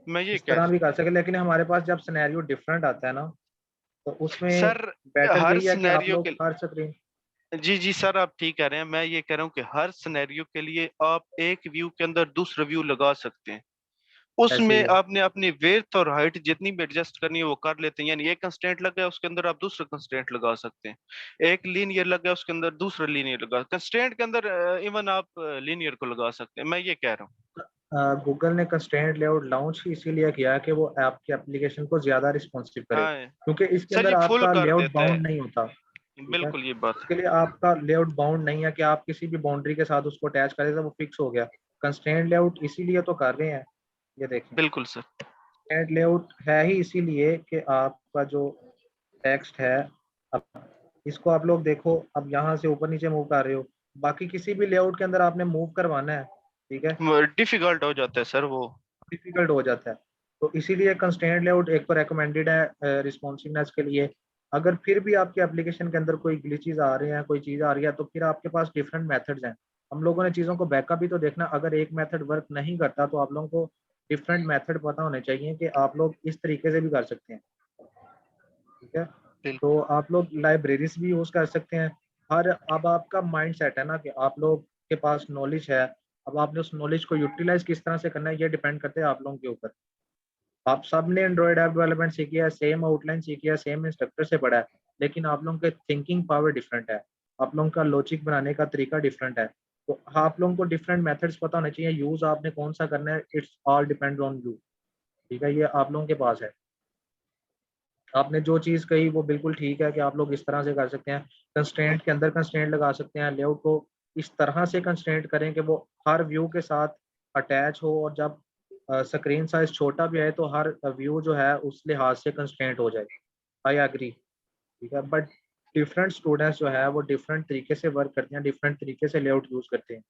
मैं ये इस कह तरह भी कर सके, लेकिन हमारे पास जब सिनेरियो डिफरेंट आता है ना, तो उसमें सर बेटर हर यही है कि आप सिनेरियो लोग के, हर स्क्रीन। जी जी सर आप ठीक कह रहे हैं। मैं ये कह रहा हूँ कि हर सिनेरियो के लिए आप एक व्यू के अंदर दूसरा व्यू लगा सकते हैं। ऐसे ही उसमें है। आपने अपनी विड्थ और हाइट जितनी भी एडजस्ट करनी है वो कर लेते हैं। यानी एक कंस्ट्रेंट लग गया उसके अंदर आप दूसरा कंस्ट्रेंट लगा सकते हैं, एक लीनियर लग गया उसके अंदर दूसरा लीनियर लगा, कंस्ट्रेंट के अंदर इवन आप लीनियर को लगा सकते हैं। मैं ये कह रहा हूँ। गूगल ने कंस्ट्रेंट लेआउट लॉन्च ही इसीलिए किया कि वो आपकी एप्लीकेशन को ज्यादा रिस्पॉन्सिव करे, हाँ क्योंकि इसके सर, अंदर ये फुल आपका कर लेआउट देता है, बाउंड नहीं होता। ठीक है, बिल्कुल ये बात इसके लिए आपका लेआउट बाउंड नहीं है कि आप किसी भी बाउंड्री के साथ उसको अटैच करें तो वो फिक्स हो गया। कंस्ट्रेंट लेआउट इसीलिए तो कर रहे हैं। ये देखें, बिल्कुल सर। कंस्ट्रेंट लेआउट है ही इसीलिए कि आपका जो टेक्स्ट है, अब इसको आप लोग देखो, अब यहाँ से ऊपर नीचे मूव कर रहे हो, बाकी किसी भी लेआउट के अंदर आपने मूव करवाना है, ठीक है, डिफिकल्ट हो जाता है सर वो। डिफिकल्ट हो जाता है। तो इसीलिए कंस्ट्रेंट लेआउट एक तो रेकमेंडेड है रिस्पॉन्सिवनेस के लिए। अगर फिर भी आपके एप्लीकेशन के अंदर कोई ग्लिचेस आ रहे हैं, कोई चीज़ आ रही है, तो फिर आपके पास डिफरेंट मेथड्स हैं। हम लोगों ने चीज़ों को बैकअप भी तो देखना, अगर एक मेथड वर्क नहीं करता तो आप लोगों को डिफरेंट मेथड पता होने चाहिए कि आप लोग इस तरीके से भी कर सकते हैं। ठीक है, बिल्कुल। तो आप लोग लाइब्रेरीज भी यूज कर सकते हैं। हर अब आपका माइंड सेट है ना कि आप लोग के पास नॉलेज है, अब आपने उस नॉलेज को यूटिलाइज किस तरह से करना है, ये डिपेंड करते हैं आप लोगों के ऊपर। आप सब ने एंड्रॉइड ऐप डेवलपमेंट सीखी है, सेम आउटलाइन सीखी है, सेम इंस्ट्रक्टर से पढ़ा है, लेकिन आप लोगों के थिंकिंग पावर डिफरेंट है, आप लोगों का लॉजिक बनाने का तरीका डिफरेंट है। तो आप लोगों को डिफरेंट मेथड्स पता होने चाहिए, यूज आपने कौन सा करना है, it's all depend on you. ठीक है, ये आप लोगों के पास है। आपने जो चीज़ कही वो बिल्कुल ठीक है कि आप लोग इस तरह से कर सकते हैं, कंस्ट्रेंट के अंदर कंस्ट्रेंट लगा सकते हैं, लेआउट को इस तरह से कंस्ट्रेंट करें कि वो हर व्यू के साथ अटैच हो, और जब स्क्रीन साइज छोटा भी है तो हर व्यू जो है उस लिहाज से कंस्ट्रेंट हो जाए। I agree. ठीक है, बट डिफरेंट स्टूडेंट्स जो है वो डिफरेंट तरीके से वर्क करते हैं, डिफरेंट तरीके से लेआउट यूज करते हैं।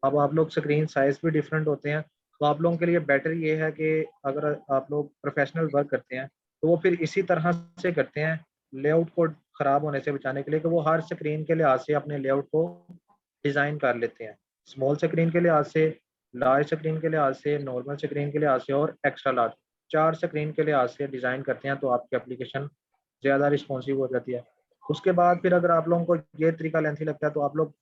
अब आप लोग स्क्रीन साइज भी डिफरेंट होते हैं, तो आप लोगों के लिए बेटर ये है कि अगर आप लोग प्रोफेशनल वर्क करते हैं तो वो फिर इसी तरह से करते हैं, लेआउट को ख़राब होने से बचाने के लिए, कि वो हर स्क्रीन के लिहाज से अपने लेआउट को डिज़ाइन कर लेते हैं। स्मॉल स्क्रीन के लिहाज से, लार्ज स्क्रीन के लिहाज से, नॉर्मल स्क्रीन के लिहाज से और एक्स्ट्रा लार्ज, 4 स्क्रीन के लिहाज से डिज़ाइन करते हैं, तो आपकी एप्लीकेशन ज़्यादा रिस्पॉन्सिव हो जाती है। उसके बाद फिर अगर आप लोगों को ये तरीका लेंथी लगता है तो आप लोग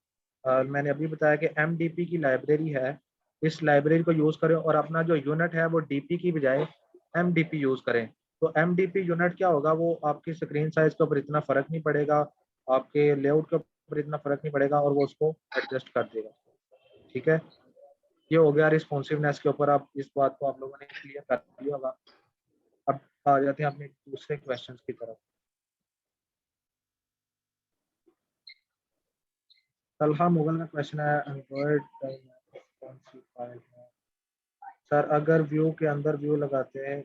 मैंने अभी बताया कि एमडीपी की लाइब्रेरी है, इस लाइब्रेरी को यूज़ करें और अपना जो यूनिट है वो डीपी की बजाय एमडीपी यूज़ करें। तो एमडीपी यूनिट क्या होगा, वो आपकी स्क्रीन साइज के ऊपर इतना फ़र्क नहीं पड़ेगा, आपके लेआउट के ऊपर इतना फ़र्क नहीं पड़ेगा, और वो उसको एडजस्ट कर देगा। ठीक है, ये हो गया रिस्पॉन्सिवनेस के ऊपर। आप इस बात को आप लोगों ने क्लियर कर लिया होगा। अब आ जाते हैं अपने दूसरे क्वेश्चन की तरफ। तलहा मुगल का क्वेश्चन है, एंड्रॉइड कौन सी फाइल है सर, अगर व्यू के अंदर व्यू लगाते हैं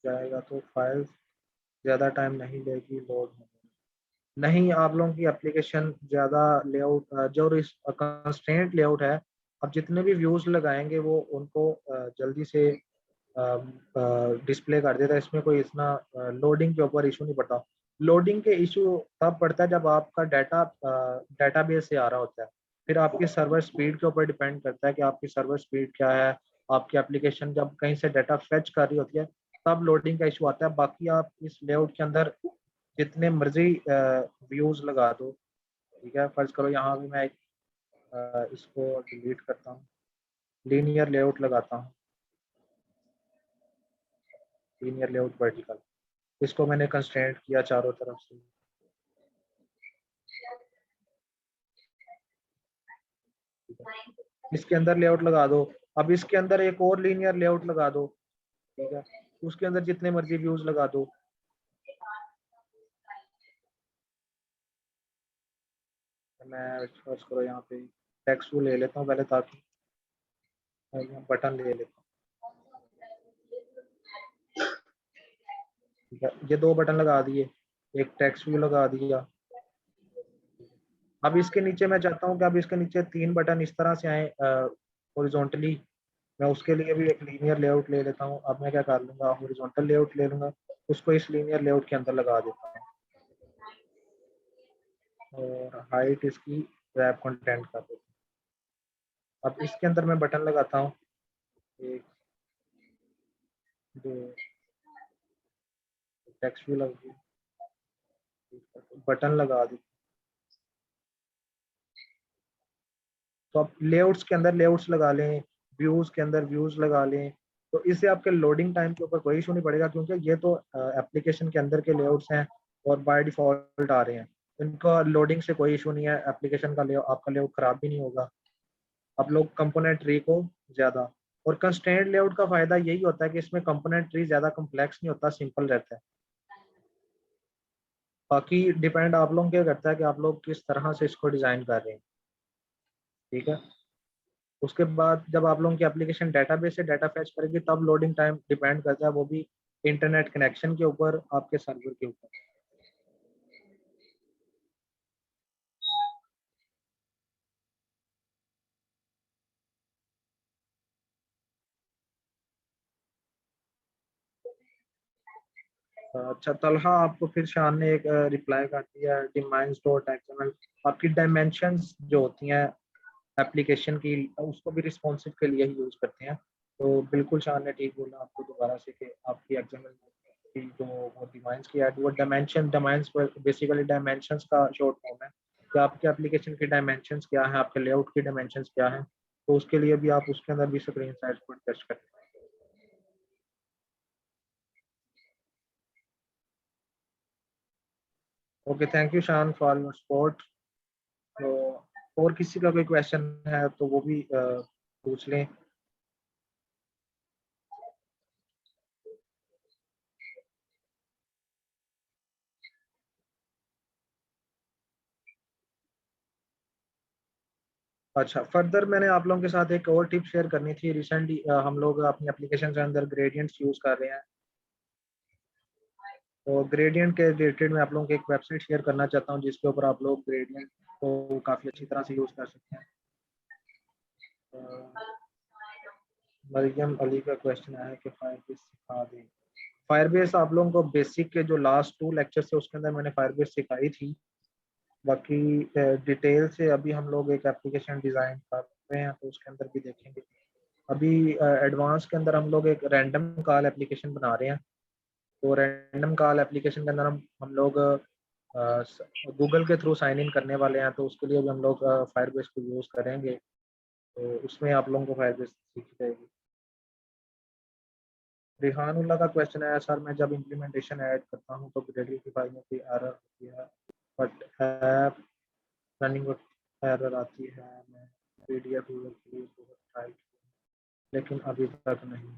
जाएगा तो फाइल ज़्यादा टाइम नहीं लेगी लोड होने में? नहीं, आप लोगों की एप्लीकेशन ज़्यादा लेआउट जो कंस्ट्रेंट लेआउट है, अब जितने भी व्यूज़ लगाएंगे वो उनको जल्दी से डिस्प्ले कर देता है। इसमें कोई इतना लोडिंग के ऊपर इशू नहीं पड़ता। लोडिंग के इशू तब पड़ता है जब आपका डाटा डेटाबेस से आ रहा होता है, फिर आपकी सर्वर स्पीड के ऊपर डिपेंड करता है कि आपकी सर्वर स्पीड क्या है। आपकी एप्लीकेशन जब कहीं से डाटा फेच कर रही होती है तब लोडिंग का इशू आता है। बाकी आप इस लेआउट के अंदर जितने मर्जी व्यूज लगा दो। ठीक है, फर्ज करो यहाँ भी मैं एक इसको डिलीट करता हूँ, लीनियर लेआउट लगाता हूँ, लीनियर लेआउट वर्टिकल, इसको मैंने कंस्ट्रेंट किया चारों तरफ से। इसके अंदर लेआउट लगा दो, अब इसके अंदर एक और लीनियर लेआउट लगा दो। ठीक है, उसके अंदर जितने मर्जी व्यूज लगा दो। मैं फर्ज करो यहाँ पे टेक्स्ट वो ले लेता हूँ पहले, ताकि बटन ले लेता हूँ। ठीक है, ये 2 बटन लगा दिए, एक टेक्स्ट व्यू लगा दिया। अब इसके नीचे मैं चाहता हूँ कि अब इसके नीचे 3 बटन इस तरह से आए हॉरिजॉन्टली। मैं उसके लिए भी एक लीनियर लेआउट ले लेता हूँ। अब मैं क्या कर लूँगा, हॉरिजॉन्टल लेआउट ले लूँगा, उसको इस लीनियर लेआउट के अंदर लगा देता हूँ, और हाइट इसकी रैप कंटेंट कर देता हूँ। अब इसके अंदर मैं बटन लगाता हूँ, 1 2, टेक्स्ट व्यू लग गई, बटन लगा दी। तो आप लेआउट्स के अंदर लेआउट्स लगा लें, व्यूज़ के अंदर व्यूज़ लगा लें, तो इससे आपके लोडिंग टाइम के ऊपर कोई इशू नहीं पड़ेगा, क्योंकि ये तो एप्लीकेशन के अंदर के लेआउट्स हैं और बाय डिफ़ॉल्ट आ रहे हैं। इनका लोडिंग से कोई इशू नहीं है, एप्लीकेशन का आपका लेआउट ख़राब भी नहीं होगा। आप लोग कंपोनेंट ट्री को ज़्यादा, और कंस्ट्रेंट लेआउट का फ़ायदा यही होता है कि इसमें कंपोनेंट ट्री ज़्यादा कॉम्प्लेक्स नहीं होता, सिंपल रहता है। बाकी डिपेंड आप लोगों पे करता है कि आप लोग किस तरह से इसको डिज़ाइन कर रहे हैं। ठीक है, उसके बाद जब आप लोगों की एप्लीकेशन डेटाबेस से डाटा फैच करेगी तब लोडिंग टाइम डिपेंड करता है, वो भी इंटरनेट कनेक्शन के ऊपर, आपके सर्वर के ऊपर। अच्छा तलहा, आपको फिर शान ने एक रिप्लाई कर दिया, डिमाइंस डॉट एक्सएमएल आपकी डायमेंशंस जो होती हैं एप्लीकेशन की, उसको भी रिस्पॉन्सिव के लिए ही यूज करते हैं। तो बिल्कुल शान ने ठीक बोला आपको दोबारा से कि आपकी एक्सएमएल की जो वो डिमाइंस की है, वो डायमेंशन, डायमेंस बेसिकली डायमेंशंस का शॉर्ट फॉर्म है कि आपके एप्लीकेशन की डायमेंशंस क्या है, आपके लेआउट की डायमेंशंस क्या है। तो उसके लिए भी आप उसके अंदर भी स्क्रीन साइज को टेस्ट करते हैं। ओके, थैंक यू शान फॉर योर सपोर्ट। तो और किसी का कोई क्वेश्चन है तो वो भी पूछ लें। अच्छा, फर्दर मैंने आप लोगों के साथ एक और टिप शेयर करनी थी। रिसेंटली हम लोग अपनी एप्लीकेशन के अंदर ग्रेडियंट्स यूज़ कर रहे हैं। तो ग्रेडियंट के रिलेटेड मैं आप लोगों को एक वेबसाइट शेयर करना चाहता हूँ, जिसके ऊपर आप लोग ग्रेडियंट को काफ़ी अच्छी तरह से यूज़ कर सकते हैं। मरियम अली का क्वेश्चन आया कि फायरबेस सिखा दें। फायरबेस आप लोगों को बेसिक के जो लास्ट 2 लेक्चर्स थे उसके अंदर मैंने फायरबेस सिखाई थी। बाकी डिटेल से अभी हम लोग एक एप्लीकेशन डिज़ाइन कर रहे हैं, तो उसके अंदर भी देखेंगे। अभी एडवांस के अंदर हम लोग एक रैंडम कॉल एप्लीकेशन बना रहे हैं। तो रैंडम कॉल एप्लीकेशन के अंदर हम लोग गूगल के थ्रू साइन इन करने वाले हैं, तो उसके लिए भी हम लोग फायरबेस को यूज़ करेंगे। तो उसमें आप लोगों को फायरबेस सीख जाएगी। रिहानुल्लाह का क्वेश्चन है, सर मैं जब इम्प्लीमेंटेशन ऐड करता हूँ तो ग्रेडल की फाइल में कोई एरर होती है, बट ऐप रनिंग एरर आती है। मैं पीडीएफ यूजर के लिए बहुत ट्राई किया लेकिन अभी तक नहीं।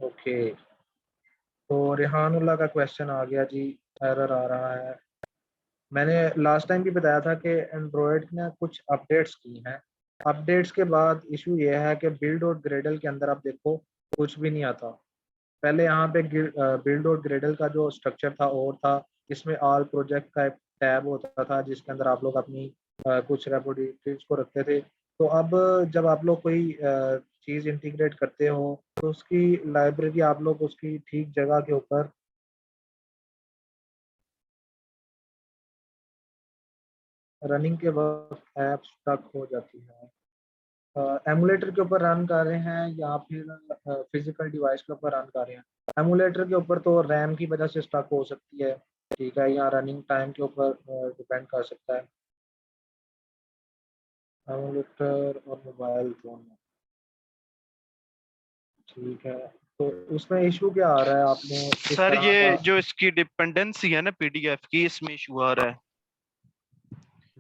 ओके, तो रिहानुल्लाह का क्वेश्चन आ गया जी, एरर आ रहा है। मैंने लास्ट टाइम भी बताया था कि एंड्रॉयड ने कुछ अपडेट्स की हैं। अपडेट्स के बाद इशू ये है कि बिल्ड और ग्रेडल के अंदर आप देखो कुछ भी नहीं आता। पहले यहाँ पे बिल्ड और ग्रेडल का जो स्ट्रक्चर था और था, इसमें ऑल प्रोजेक्ट का एक टैब होता था जिसके अंदर आप लोग अपनी कुछ रेपोजिटरीज को रखते थे। तो अब जब आप लोग कोई चीज़ इंटीग्रेट करते हो तो उसकी लाइब्रेरी आप लोग उसकी ठीक जगह के ऊपर रनिंग के वक्त ऐप स्टक हो जाती है। एमुलेटर के ऊपर रन कर रहे हैं या फिर फिजिकल डिवाइस के ऊपर रन कर रहे हैं। एमुलेटर के ऊपर तो रैम की वजह से स्टक हो सकती है, ठीक है, या रनिंग टाइम के ऊपर डिपेंड कर सकता है। एमुलेटर और मोबाइल दोनों, ठीक है। तो उसमें इशू क्या आ रहा है, आपने किस सर तरह ये का? जो इसकी डिपेंडेंसी है ना पीडीएफ की, इसमें इशू आ रहा है।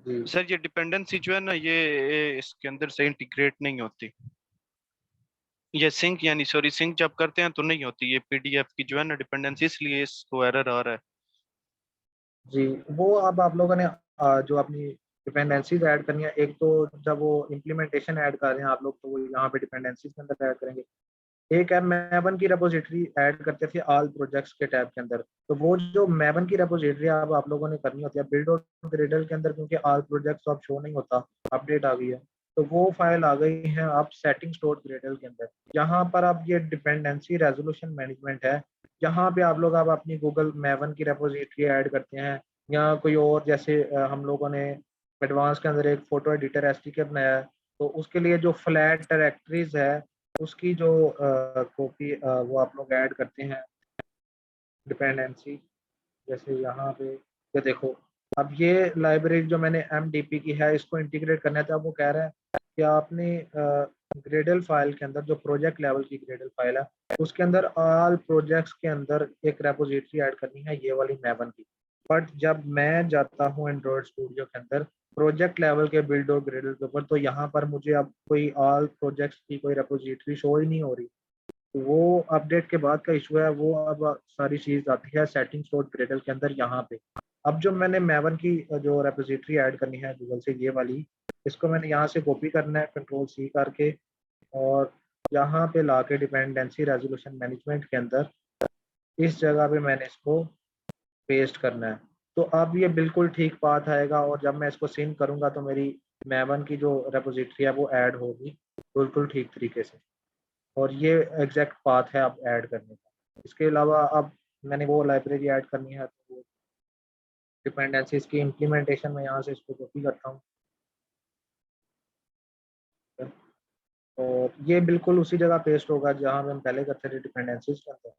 जी सर ये डिपेंडेंसी जो है ना, ये इसके अंदर से इंटीग्रेट नहीं होती। ये सिंक यानी सॉरी सिंक जब करते हैं तो नहीं होती ये पीडीएफ की जो है ना डिपेंडेंसी, इसलिए इसको एरर आ रहा है। जी, वो अब आप लोगों ने जो अपनी डिपेंडेंसीज ऐड करनी है, एक तो जब वो इम्प्लीमेंटेशन ऐड कर रहे हैं आप लोग, तो वो यहाँ पे डिपेंडेंसीज के अंदर ऐड करेंगे। एक है मैवन की रेपोजिटरी ऐड करते थे ऑल प्रोजेक्ट्स के टैब के अंदर। तो वो जो मैवन की रेपोजिटरी अब आप लोगों ने करनी होती है बिल्ड और ग्रेडल के अंदर, क्योंकि ऑल प्रोजेक्ट्स अब शो नहीं होता, अपडेट आ गई है। तो वो फाइल आ गई है आप सेटिंग स्टोर ग्रेडल के अंदर। यहाँ पर अब ये डिपेंडेंसी रेजोल्यूशन मैनेजमेंट है। यहाँ पे आप लोग अब अपनी गूगल मैवन की रेपोजिटरी ऐड करते हैं या कोई और, जैसे हम लोगों ने एडवांस के अंदर एक फोटो एडिटर एसटीके बनाया है। तो उसके लिए जो फ्लैट डायरेक्टरीज है उसकी जो कॉपी वो आप लोग ऐड करते हैं डिपेंडेंसी। जैसे यहाँ पे ये देखो, अब ये लाइब्रेरी जो मैंने एमडीपी की है इसको इंटीग्रेट करना था। वो कह रहा है कि आपने ग्रेडल फाइल के अंदर जो प्रोजेक्ट लेवल की ग्रेडल फाइल है उसके अंदर ऑल प्रोजेक्ट्स के अंदर एक रेपोजिटरी ऐड करनी है, ये वाली मैवन की। बट जब मैं जाता हूँ एंड्रॉयड स्टूडियो के अंदर प्रोजेक्ट लेवल के बिल्ड और ग्रेडल के ऊपर, तो यहाँ पर मुझे अब कोई ऑल प्रोजेक्ट्स की कोई रेपोजिटरी शो ही नहीं हो रही। वो अपडेट के बाद का इशू है, वो अब सारी चीज आती है सेटिंग स्टोर ग्रेडल के अंदर यहाँ पे। अब जो मैंने मैवन की जो रेपोजिटरी ऐड करनी है गूगल से, ये वाली, इसको मैंने यहाँ से कॉपी करना है कंट्रोल सी करके, और यहाँ पे लाके डिपेंडेंसी रेजोल्यूशन मैनेजमेंट के अंदर इस जगह पे मैंने इसको पेस्ट करना है। तो अब ये बिल्कुल ठीक पाथ आएगा, और जब मैं इसको सिंक करूंगा तो मेरी मैवन की जो रेपोजिटरी है वो ऐड होगी बिल्कुल ठीक तरीके से। और ये एग्जैक्ट पाथ है अब ऐड करने का। इसके अलावा अब मैंने वो लाइब्रेरी ऐड करनी है, तो वो डिपेंडेंसीज की इम्प्लीमेंटेशन में यहाँ से इसको कॉपी करता हूँ, और ये बिल्कुल उसी जगह पेस्ट होगा जहाँ पे हम पहले करते थे डिपेंडेंसीज के अंदर।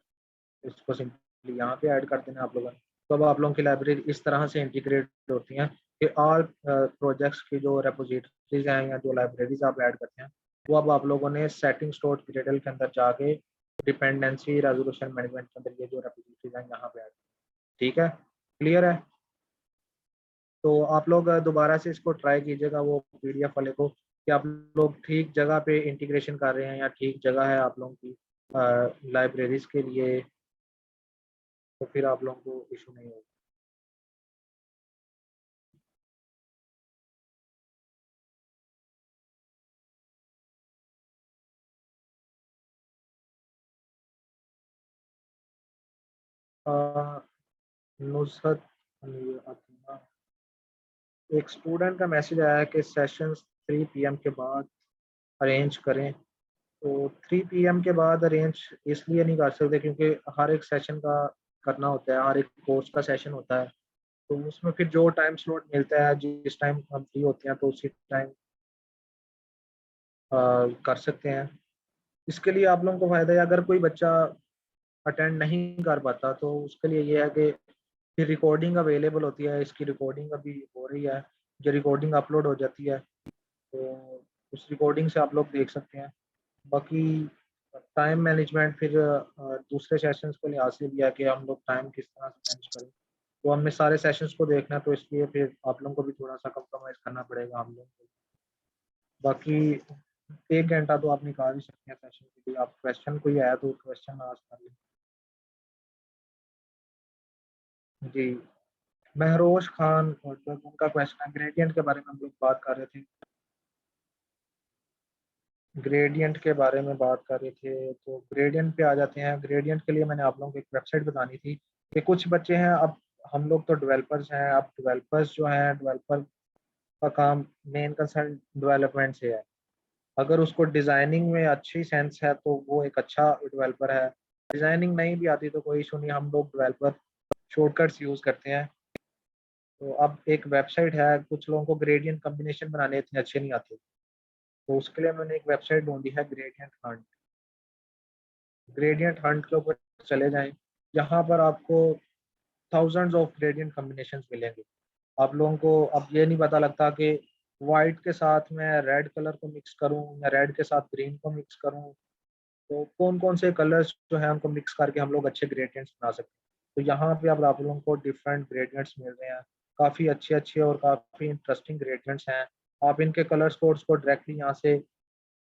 इसको सिंपली यहाँ पे ऐड कर देना आप लोगों ने। तो अब आप लोगों की लाइब्रेरी इस तरह से इंटीग्रेट होती हैं कि ऑल प्रोजेक्ट्स की जो रेपोजिटरीज हैं या जो लाइब्रेरीज आप ऐड करते हैं, वो अब आप लोगों ने सेटिंग स्टोर ग्रेडल के अंदर जाके डिपेंडेंसी रेजोल्यूशन मैनेजमेंट के अंदर ये जो रेपोजिटरीज हैं यहाँ पे ऐड। ठीक है, क्लियर है? तो आप लोग दोबारा से इसको ट्राई कीजिएगा वो पीडीएफ वाले को, कि आप लोग ठीक जगह पे इंटीग्रेशन कर रहे हैं या ठीक जगह है आप लोगों की लाइब्रेरीज के लिए, तो फिर आप लोगों को इशू नहीं होगा। नुसरत अतीना, एक स्टूडेंट का मैसेज आया है कि सेशंस 3 पीएम के बाद अरेंज करें। तो 3 पीएम के बाद अरेंज इसलिए नहीं कर सकते क्योंकि हर एक सेशन का करना होता है, हर एक कोर्स का सेशन होता है, तो उसमें फिर जो टाइम स्लॉट मिलता है, जिस टाइम हम फ्री होते हैं तो उसी टाइम कर सकते हैं। इसके लिए आप लोगों को फ़ायदा है, अगर कोई बच्चा अटेंड नहीं कर पाता तो उसके लिए ये है कि फिर रिकॉर्डिंग अवेलेबल होती है, इसकी रिकॉर्डिंग अभी हो रही है, जो रिकॉर्डिंग अपलोड हो जाती है, तो उस रिकॉर्डिंग से आप लोग देख सकते हैं। बाकी टाइम मैनेजमेंट फिर दूसरे सेशंस के लिहाज से भी है कि हम लोग टाइम किस तरह से मैनेज करें, तो हमें सारे सेशंस को देखना है, तो इसलिए फिर आप लोगों को भी थोड़ा सा कंप्रोमाइज़ करना पड़ेगा हम लोग को। बाकी 1 घंटा तो आप निकाल ही सकते हैं सेशन के लिए। आप क्वेश्चन कोई आया तो क्वेश्चन आस्क कर लें। जी, महरोश खान और जब उनका क्वेश्चन है ग्रेडियंट के बारे में हम लोग बात कर रहे थे। ग्रेडियंट के बारे में बात कर रहे थे, तो ग्रेडियंट पे आ जाते हैं। ग्रेडियंट के लिए मैंने आप लोगों को एक वेबसाइट बतानी थी कि कुछ बच्चे हैं, अब हम लोग तो डेवलपर्स हैं, अब डेवलपर्स जो हैं, डेवलपर का काम मेन कंसर्न डेवलपमेंट से है। अगर उसको डिज़ाइनिंग में अच्छी सेंस है तो वो एक अच्छा डेवलपर है। डिज़ाइनिंग नहीं भी आती तो कोई इशू नहीं, हम लोग डेवलपर शॉर्टकट्स यूज़ करते हैं। तो अब एक वेबसाइट है, कुछ लोगों को ग्रेडियंट कॉम्बिनेशन बनाने इतने अच्छे नहीं आते, तो उसके लिए मैंने एक वेबसाइट ढूँढी है, ग्रेडियंट हंट। ग्रेडियंट हंट के ऊपर चले जाएँ, यहाँ पर आपको थाउज़ेंड्स ऑफ ग्रेडियंट कॉम्बिनेशंस मिलेंगे। आप लोगों को अब ये नहीं पता लगता कि व्हाइट के साथ मैं रेड कलर को मिक्स करूँ या रेड के साथ ग्रीन को मिक्स करूँ, तो कौन-कौन से कलर्स जो हैं उनको मिक्स करके हम लोग अच्छे ग्रेडियंट्स बना सकते हैं। तो यहाँ पे अब आप लोगों को डिफरेंट ग्रेडियंट्स मिल रहे हैं, काफ़ी अच्छे-अच्छे और काफ़ी इंटरेस्टिंग ग्रेडियंट्स हैं। आप इनके कलर कोड्स को डायरेक्टली यहाँ से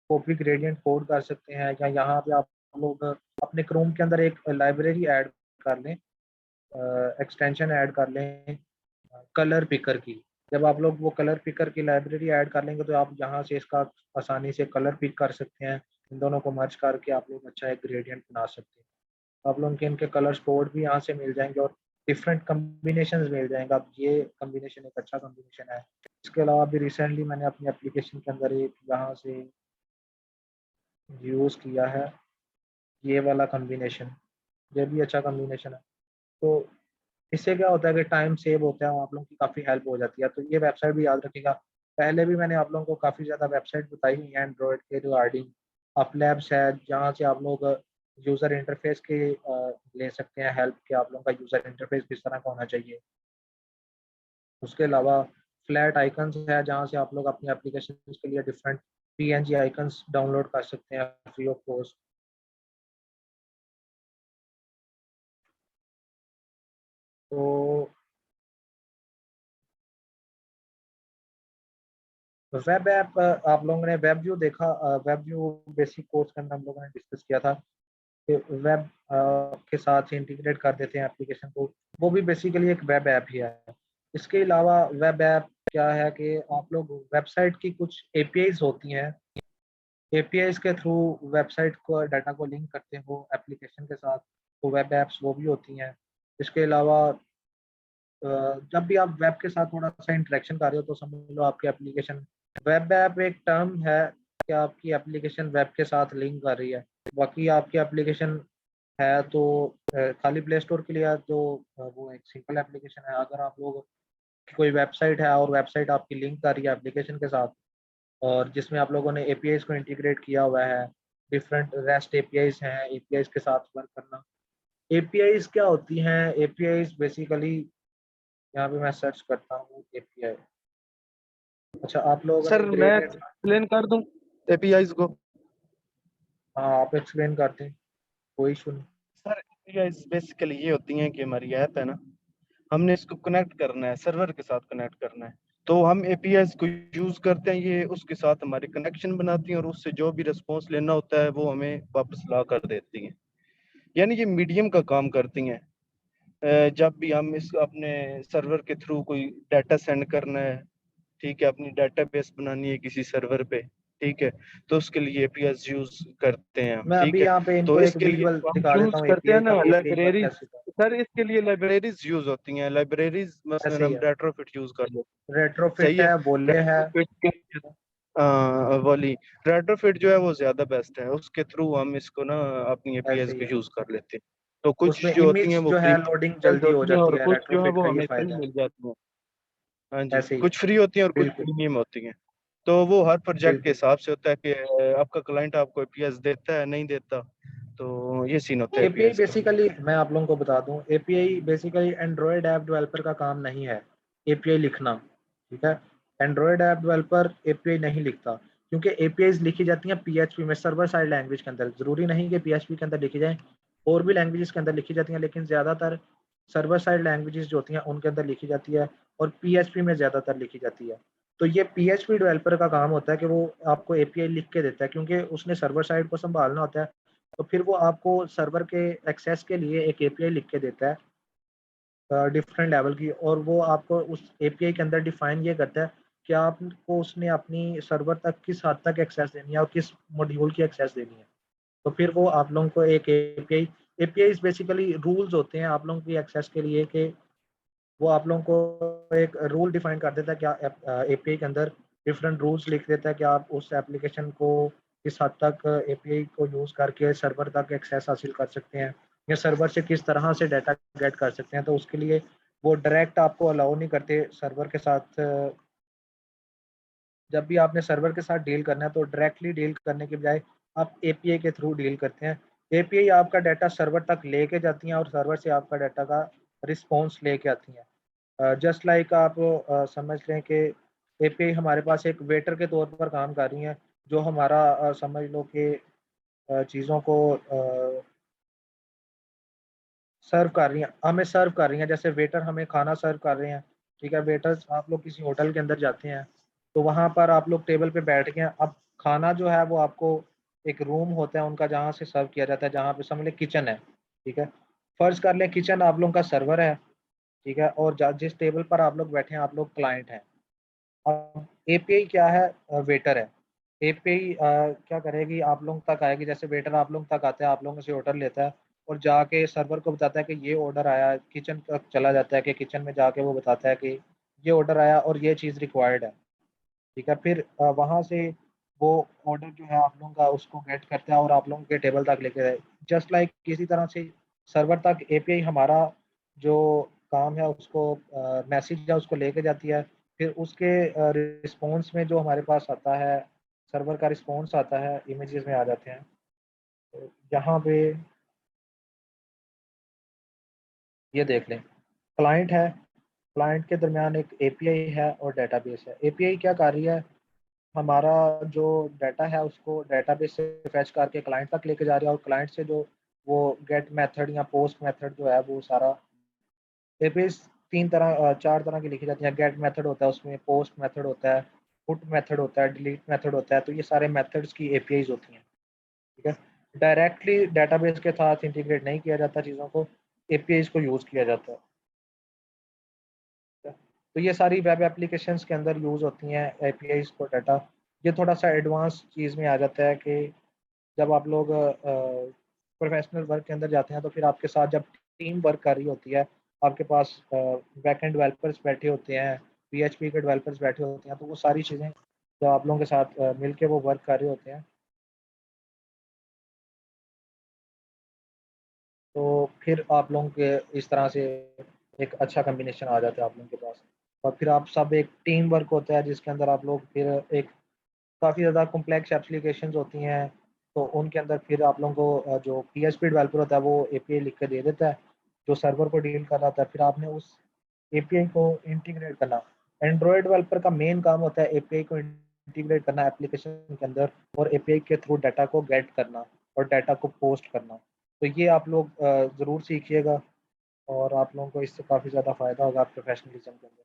कॉपी ग्रेडियंट कोड कर सकते हैं, या यहाँ पे आप लोग अपने क्रोम के अंदर एक लाइब्रेरी ऐड कर लें, एक्सटेंशन ऐड कर लें कलर पिकर की। जब आप लोग वो कलर पिकर की लाइब्रेरी ऐड कर लेंगे तो आप यहाँ से इसका आसानी से कलर पिक कर सकते हैं। इन दोनों को मर्ज करके आप लोग अच्छा एक ग्रेडियंट बना सकते हैं। आप लोगों के इनके कलर्स कोड भी यहाँ से मिल जाएँगे और डिफरेंट कॉम्बिनेशंस मिल जाएँगे। अब ये कॉम्बिनेशन एक अच्छा कॉम्बिनेशन है। इसके अलावा अभी रिसेंटली मैंने अपनी एप्लीकेशन के अंदर एक यहाँ से यूज़ किया है, ये वाला कॉम्बिनेशन, ये भी अच्छा कॉम्बिनेशन है। तो इससे क्या होता है कि टाइम सेव होता है और आप लोगों की काफ़ी हेल्प हो जाती है। तो ये वेबसाइट भी याद रखिएगा। पहले भी मैंने आप लोगों को काफ़ी ज़्यादा वेबसाइट बताई हुई है एंड्रॉयड के रिगार्डिंग। अपलैब्स है, जहाँ से आप लोग यूज़र इंटरफेस के ले सकते हैं हेल्प, कि आप लोगों का यूज़र इंटरफेस किस तरह का होना चाहिए। उसके अलावा फ्लैट आइकन्स है, जहाँ से आप लोग अपनी एप्लीकेशंस के लिए डिफरेंट पीएनजी आइकन्स डाउनलोड कर सकते हैं फ्री ऑफ कॉस्ट। तो वेब ऐप, आप लोगों ने वेब व्यू देखा, वेब व्यू बेसिक कोर्स के अंदर हम लोगों ने डिस्कस किया था कि वेब के साथ इंटीग्रेट कर देते हैं एप्लीकेशन को, वो भी बेसिकली एक वेब ऐप ही है। इसके अलावा वेब ऐप क्या है कि आप लोग वेबसाइट की कुछ एपीआईज होती हैं, एपीआईज के थ्रू वेबसाइट को डाटा को लिंक करते हो एप्लीकेशन के साथ, तो वेब ऐप्स वो भी होती हैं। इसके अलावा जब भी आप वेब के साथ थोड़ा-सा इंटरेक्शन कर रहे हो तो समझ लो आपकी एप्लीकेशन, वेब ऐप एक टर्म है कि आपकी एप्लीकेशन वेब के साथ लिंक कर रही है। बाकी आपकी एप्लीकेशन है तो खाली प्ले स्टोर के लिए है, तो वो एक सिंपल एप्लीकेशन है। अगर आप लोग की कोई वेबसाइट है और वेबसाइट आपकी लिंक कर रही है एप्लीकेशन के साथ, और जिसमें आप लोगों ने एपीआईज़ को इंटीग्रेट किया हुआ है, डिफरेंट रेस्ट एपीआईज़ हैं, एपीआईज़ के साथ वर्क करना। एपीआईज़ क्या होती हैं? एपीआईज़ बेसिकली, यहाँ पे मैं सर्च करता हूँ एपीआई। अच्छा, आप लोगों सर ने मैं ग्रेडियंट, एक्सप्लेन कर दूं एपीआईज को। हाँ, आप एक्सप्लेन करते हैं, कोई इशू नहीं। सर एपीआईज बेसिकली ये होती हैं कि हमारी ऐप है ना, हमने इसको कनेक्ट करना है, सर्वर के साथ कनेक्ट करना है, तो हम एपीआईज को यूज करते हैं। ये उसके साथ हमारे कनेक्शन बनाती हैं और उससे जो भी रिस्पॉन्स लेना होता है वो हमें वापस ला कर देती हैं। यानी ये मीडियम का काम करती हैं। जब भी हम इस अपने सर्वर के थ्रू कोई डाटा सेंड करना है, ठीक है, अपनी डाटाबेस बनानी है किसी सर्वर पे, ठीक है, तो उसके लिए एपीएस यूज करते हैं हम, मैं ठीक अभी है। यहाँ पे तो इनको एक इसके लिए विजुअल हम दिखा देता यूज हूँ करते हैं एपीआई ना का, एपीआई वर्क लाइब्रेरीज। कैसे होता सर इसके लिए लाइब्रेरीज यूज होती हैं, लाइब्रेरीज मसलन ऐसे ही हम है। रेट्रोफिट यूज कर लेते हैं, रेट्रोफिट सही है। है, बोले है। रेट्रोफिट के वाली रेट्रोफिट जो है वो ज्यादा बेस्ट है, उसके थ्रू हम इसको ना अपनी एपीएस ऐसे ही को है, यूज कर लेते हैं। तो कुछ उसमें जो होती हैं इमेज वो जो फ्री है लोडिंग जल्दी हो होती हैं जाती और है, कुछ जो है रेट्रोफिट वो का ये हमें फ्री फायदा है। मिल जाती हैं। हाँ जी, ऐसे ही है, कुछ फ्री होती हैं और कुछ बिल्कुल प्रीमियम होती हैं। तो वो हर प्रोजेक्ट के बिल्कुल। हिसाब से होता है कि आपका क्लाइंट आपको एपीएस देता है नहीं देता। तो ये सीन होता है एपीआई एपीएस का। बेसिकली मैं आप लोगों को बता दूं, API basically Android app developer का काम नहीं है एपीआई लिखना, ठीक है। एंड्रॉयड ऐप डेवलपर एपीआई नहीं लिखता, क्योंकि एपीआई लिखी जाती हैं पीएचपी में, सर्वर साइड लैंग्वेज के अंदर। जरूरी नहीं कि पीएचपी के अंदर लिखी जाए, और भी लैंग्वेजेस के अंदर लिखी जाती हैं, लेकिन ज़्यादातर सर्वर साइड लैंग्वेजेस जो होती हैं उनके अंदर लिखी जाती है, और पीएचपी में ज़्यादातर लिखी जाती है। तो ये पीएचपी डेवलपर का काम होता है कि वो आपको एपीआई लिख के देता है, क्योंकि उसने सर्वर साइड को संभालना होता है। तो फिर वो आपको सर्वर के एक्सेस के लिए एक एपीआई लिख के देता है डिफरेंट लेवल की, और वो आपको उस एपीआई के अंदर डिफाइन ये करता है कि आपको उसने अपनी सर्वर तक किस हद तक एक्सेस देनी है और किस मॉड्यूल की एक्सेस देनी है। तो फिर वो आप लोगों को एक एपीआई, एपीआई बेसिकली रूल्स होते हैं आप लोगों की एक्सेस के लिए, कि वो आप लोगों को एक रूल डिफाइन कर देता है, क्या एपीआई के अंदर डिफरेंट रूल्स लिख देता है कि आप उस एप्लीकेशन को किस हद तक एपीआई को यूज़ करके सर्वर तक एक्सेस हासिल कर सकते हैं, या सर्वर से किस तरह से डाटा गेट कर सकते हैं। तो उसके लिए वो डायरेक्ट आपको अलाउ नहीं करते सर्वर के साथ। जब भी आपने सर्वर के साथ डील करना है तो डायरेक्टली डील करने के बजाय आप एपीआई के थ्रू डील करते हैं। एपीआई आपका डाटा सर्वर तक लेके जाती हैं और सर्वर से आपका डाटा का रिस्पॉन्स लेके आती हैं। जस्ट लाइक आप समझ लें कि एपीआई हमारे पास एक वेटर के तौर पर काम कर रही हैं, जो हमारा समझ लो कि चीज़ों को सर्व कर रही हैं, हमें सर्व कर रही हैं। जैसे वेटर हमें खाना सर्व कर रहे हैं, ठीक है। वेटर्स, आप लोग किसी होटल के अंदर जाते हैं तो वहाँ पर आप लोग टेबल पे बैठ गए हैं, अब खाना जो है वो आपको एक रूम होता है उनका जहाँ से सर्व किया जाता है, जहाँ पे समझ लें किचन है, ठीक है। फर्ज कर लें किचन आप लोगों का सर्वर है, ठीक है, और जिस टेबल पर आप लोग बैठे हैं आप लोग क्लाइंट हैं। अब एपीआई क्या है, वेटर है। एपीआई क्या करेगी, आप लोगों तक आएगी। जैसे वेटर आप लोगों तक आता है, आप लोगों से ऑर्डर लेता है और जाके सर्वर को बताता है कि ये ऑर्डर आया है, किचन तक चला जाता है कि किचन में जाके वो बताता है कि ये ऑर्डर आया और ये चीज़ रिक्वायर्ड है, ठीक है। फिर वहाँ से वो ऑर्डर जो है आप लोगों का उसको गेट करता है और आप लोगों के टेबल तक लेके जाए। जस्ट लाइक किसी तरह से सर्वर तक एपीआई हमारा जो काम है उसको, मैसेज है उसको लेके जाती है। फिर उसके रिस्पॉन्स में जो हमारे पास आता है, सर्वर का रिस्पॉन्स आता है, इमेजेस में आ जाते हैं। तो यहाँ पे ये देख लें, क्लाइंट है, क्लाइंट के दरमियान एक एपीआई है और डेटाबेस है। एपीआई क्या कर रही है, हमारा जो डाटा है उसको डेटाबेस से फैच करके क्लाइंट तक लेके जा रही है, और क्लाइंट से जो वो गेट मेथड या पोस्ट मेथड जो है वो सारा। एपीआई चार तरह की लिखी जाती है। गेट मेथड होता है, उसमें पोस्ट मेथड होता है, पुट मेथड होता है, डिलीट मेथड होता है। तो ये सारे मेथड्स की एपीआईज होती हैं, ठीक है। डायरेक्टली डेटाबेस के साथ इंटीग्रेट नहीं किया जाता चीज़ों को, एपीआईज को यूज़ किया जाता है। तो ये सारी वेब एप्लीकेशंस के अंदर यूज़ होती हैं एपीआईज को डाटा। ये थोड़ा सा एडवांस चीज़ में आ जाता है कि जब आप लोग प्रोफेशनल वर्क के अंदर जाते हैं तो फिर आपके साथ जब टीम वर्क कर रही होती है, आपके पास बैकएंड डेवलपर्स बैठे होते हैं, पीएचपी के डेवलपर्स बैठे होते हैं, तो वो सारी चीज़ें जो आप लोगों के साथ मिलके वो वर्क कर रहे होते हैं, तो फिर आप लोगों के इस तरह से एक अच्छा कम्बिनेशन आ जाता है आप लोगों के पास। और फिर आप सब एक टीम वर्क होता है जिसके अंदर आप लोग फिर एक काफ़ी ज़्यादा कॉम्प्लेक्स एप्लीकेशंस होती हैं, तो उनके अंदर फिर आप लोगों को जो पीएचपी डेवलपर होता है वो एपीआई लिख के दे देता है जो सर्वर को डील कर रहा था। फिर आपने उस एपीआई को इंटीग्रेट करना। एंड्रॉयड डेवलपर का मेन काम होता है एपीआई को इंटीग्रेट करना एप्लीकेशन के अंदर, और एपीआई के थ्रू डाटा को गेट करना और डाटा को पोस्ट करना। तो ये आप लोग ज़रूर सीखिएगा, और आप लोगों को इससे काफ़ी ज़्यादा फ़ायदा होगा प्रोफेशनलिज्म के अंदर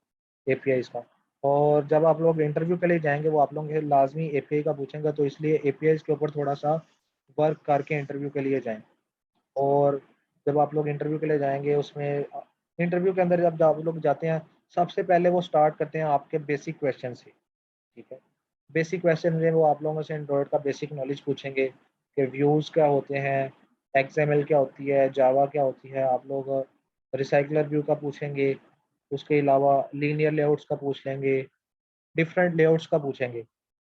एपीआईज़ का। और जब आप लोग इंटरव्यू के लिए जाएँगे वो आप लोगों से लाज़मी एपीआई का पूछेंगे, तो इसलिए एपीआईज़ के ऊपर थोड़ा-सा वर्क करके इंटरव्यू के लिए जाएँ। और जब आप लोग इंटरव्यू के लिए जाएँगे उसमें इंटरव्यू के अंदर जब आप लोग जाते हैं, सबसे पहले वो स्टार्ट करते हैं आपके बेसिक क्वेश्चन से, ठीक है। बेसिक क्वेश्चन है वो आप लोगों से एंड्रॉयड का बेसिक नॉलेज पूछेंगे कि व्यूज़ क्या होते हैं, एक्सएमएल क्या होती है, जावा क्या होती है। आप लोग रिसाइकलर व्यू का पूछेंगे, उसके अलावा लीनियर लेआउट्स का पूछ लेंगे, डिफरेंट लेआउट्स का पूछेंगे।